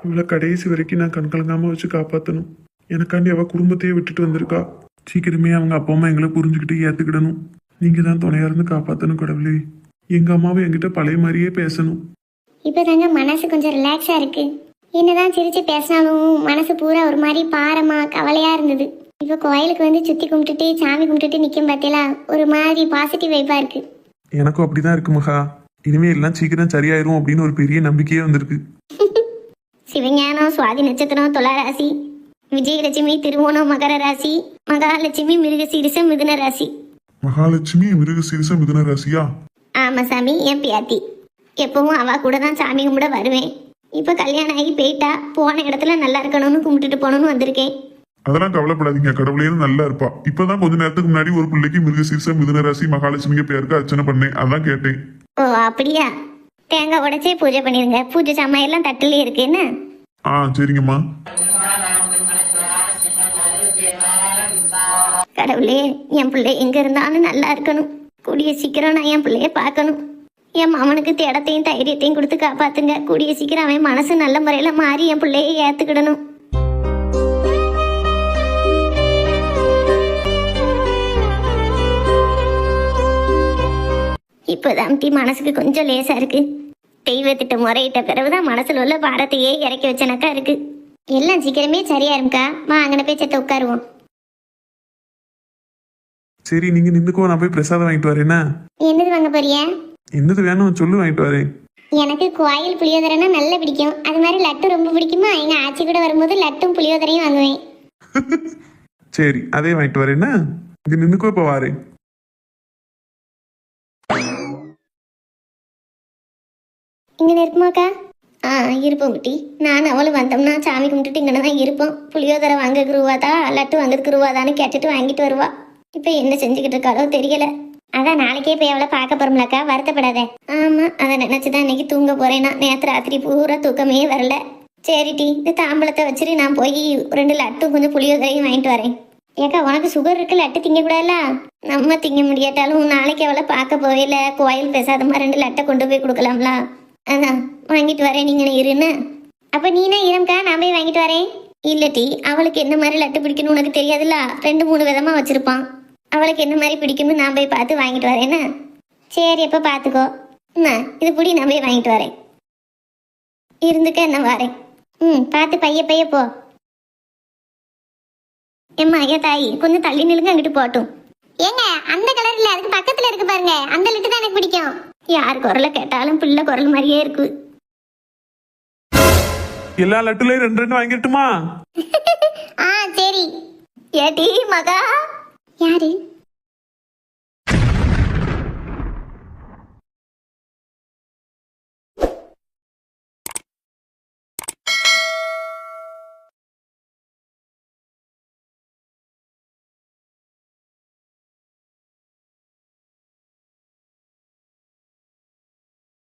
இவளை கடைசி வரைக்கும் நான் கண்கலங்காம வச்சு காப்பாத்தணும். எனக்காண்டி அவ குடும்பத்தையே விட்டுட்டு வந்திருக்கா. சீக்கிரமே அவங்க அப்பா அம்மா எங்களை புரிஞ்சுக்கிட்டு ஏத்துக்கிடணும். நீங்க தான் துணையா இருந்து காப்பாத்தணும் கடவுளே. எங்க அம்மாவை என்கிட்ட பழைய மாதிரியே பேசணும். இப்பதாங்க மனசு கொஞ்சம் ரிலாக்ஸா இருக்கு. என்னதான் சிரிச்சு பேசினாலும் மனசு பூரா ஒரு மாதிரி பாரமா கவலையா இருந்தது. இப்ப கோயிலுக்கு வந்து சுத்தி கும்பிட்டுட்டு சாமி கும்பிட்டுட்டு நிக்கும் பார்த்தீங்களா, ஒரு மாதிரி பாசிட்டிவ் வைப்பா இருக்கு. எனக்கும் அப்படிதான் இருக்கு மகா. இனிமே எல்லாம் சீக்கிரம் சரியாயிரும் அப்படின்னு ஒரு பெரிய நம்பிக்கையே வந்திருக்கு. சிவஞானம் சுவாதி நட்சத்திரம் துலா ராசி, விஜயலட்சுமி திருவோணம் மகர ராசி, மகாலட்சுமி மிருகசீரிசம் மிதுன ராசி. மகாலட்சுமி மிருகசீரிசம் மிதுன ராசியா? ஆமா சாமி, என் பியாத்தி. எப்பவும் அவ கூட தான் சாமி கும்பிட வருவேன். இப்ப கல்யாணம் ஆகி போயிட்டா, போன இடத்துல நல்லா இருக்கணும்னு கும்பிட்டுட்டு போகணும்னு வந்திருக்கேன். அதெல்லாம் கவலைப்படாதீங்க, கடவுளேன்னு நல்லா இருப்பா. இப்பதான் கொஞ்ச நேரத்துக்கு முன்னாடி ஒரு பிள்ளைக்கு மிருகசீரிசம் மிதுன ராசி மகாலட்சுமிக்கு பேருக்கு அர்ச்சனை பண்ணேன், அதான் கேட்டேன். ஓ அப்படியா? தேங்காய் உடைச்சே பூஜை பண்ணிருங்க. பூஜை சாமான் எல்லாம் தட்டுலயே இருக்கு என்ன? சரிங்கம்மா. கடவுளே, என் பிள்ளை எங்க இருந்தாலும் நல்லா இருக்கணும். கூடிய சீக்கிரம் நான் என் பிள்ளைய பார்க்கணும். என் மாமனுக்கு தேடத்தையும் தைரியத்தையும் கொடுத்து காப்பாத்துங்க. கூடிய சீக்கிரம் அவன் மனசு நல்ல முறையில மாறி என் பிள்ளைய ஏத்துக்கிடணும். இப்போதான் மனசுக்கு கொஞ்சம் லேசா இருக்கு. தெய்வத்திட்ட முறையிட்ட பிறகுதான் மனசுல உள்ள பாரத்தையே இறக்கி வச்சனக்கா இருக்கு. எல்லாம் சீக்கிரமே சரியா இருக்கா? அங்கன போய் செத்த உட்காருவோம். சரி, நீங்க நின்னுக்கோ, நான் போய் பிரசாதம் வாங்கிட்டு வரேன்னா. என்னது வாங்க போறிய? என்னது வேணும் சொல்லு, வாங்கிட்டு வரேன். எனக்கு கோயில் புளியோதரைனா நல்ல பிடிக்கும். அது மாதிரி லட்டு ரொம்ப பிடிக்குமா? எங்க ஆச்சி கூட வரும்போது லட்டும் புளியோதரையும் வாங்குவேன். சரி, அதே வாங்கிட்டு வரேன்னா. இங்க நின்னுக்கோ, இப்ப வாரேன். இங்க இருக்குமாக்கா? இருப்போம் குட்டி. நானும் அவளும் வந்தோம்னா சாமி கும்பிட்டுட்டு இங்கே தான் இருப்போம். புளியோதரை வாங்கறதுக்கு ரூபாதா, லட்டு வாங்கறதுக்கு ரூபாதான்னு கேட்டுட்டு வாங்கிட்டு வருவா. இப்போ என்ன செஞ்சுக்கிட்டு இருக்காளோ தெரியல. அதான் நாளைக்கே போய் அவளை பார்க்க போறோம்லக்கா, வருத்தப்படாத. ஆமா, அதை நினைச்சுதான் இன்னைக்கு தூங்க போறேன்னா. நேற்று ராத்திரி பூரா தூக்கமே வரல. சரிட்டி, இந்த தாம்பளத்தை வச்சுட்டு நான் போய் 2 லட்டும் கொஞ்சம் புளியோதரையும் வாங்கிட்டு வரேன். ஏக்கா, உனக்கு சுகர் இருக்கு, லட்டு திங்க கூடாதுல? நம்ம திங்க முடியாட்டாலும் நாளைக்கு அவளை பார்க்க போவேல, கோயில் பேசாதமா 2 லட்டை கொண்டு போய் கொடுக்கலாம்ல. அதான் வாங்கிட்டு வரேன், நீங்க இருன்னு. அப்ப நீனா இரும்க்கா, நான் போய் வாங்கிட்டு வரேன். இல்லட்டி, அவளுக்கு என்ன மாதிரி லட்டு பிடிக்கணும்னு உனக்கு தெரியாதுல்ல? 2-3 விதமா வச்சிருப்பான். அவளுக்கு என்ன மாதிரி பிடிக்கும்னு நான் போய் பார்த்து வாங்கிட்டு வரேன்னா. சரி, அப்ப பாத்துக்கோ. இது புடி, நான் போய் வாங்கிட்டு வரேன். இருந்துக்க, என்ன வரேன். பார்த்து பைய போ. எம்மா, ஐயா தாயி, கொஞ்சம் தள்ளி நிலுங்க, அங்கிட்டு போட்டும். ஏங்க, அந்த கலர் இல்ல, அதுக்கு பக்கத்துல இருக்கு பாருங்க, அந்த லட்டு தான் எனக்கு பிடிக்கும். யார் குரலை கேட்டாலும் பிள்ளை குரல் மாதிரியே இருக்கு. எல்லா லட்டுலயும் 2 வாங்கிட்டுமா? சரி. ஏடி மகா? யாரு?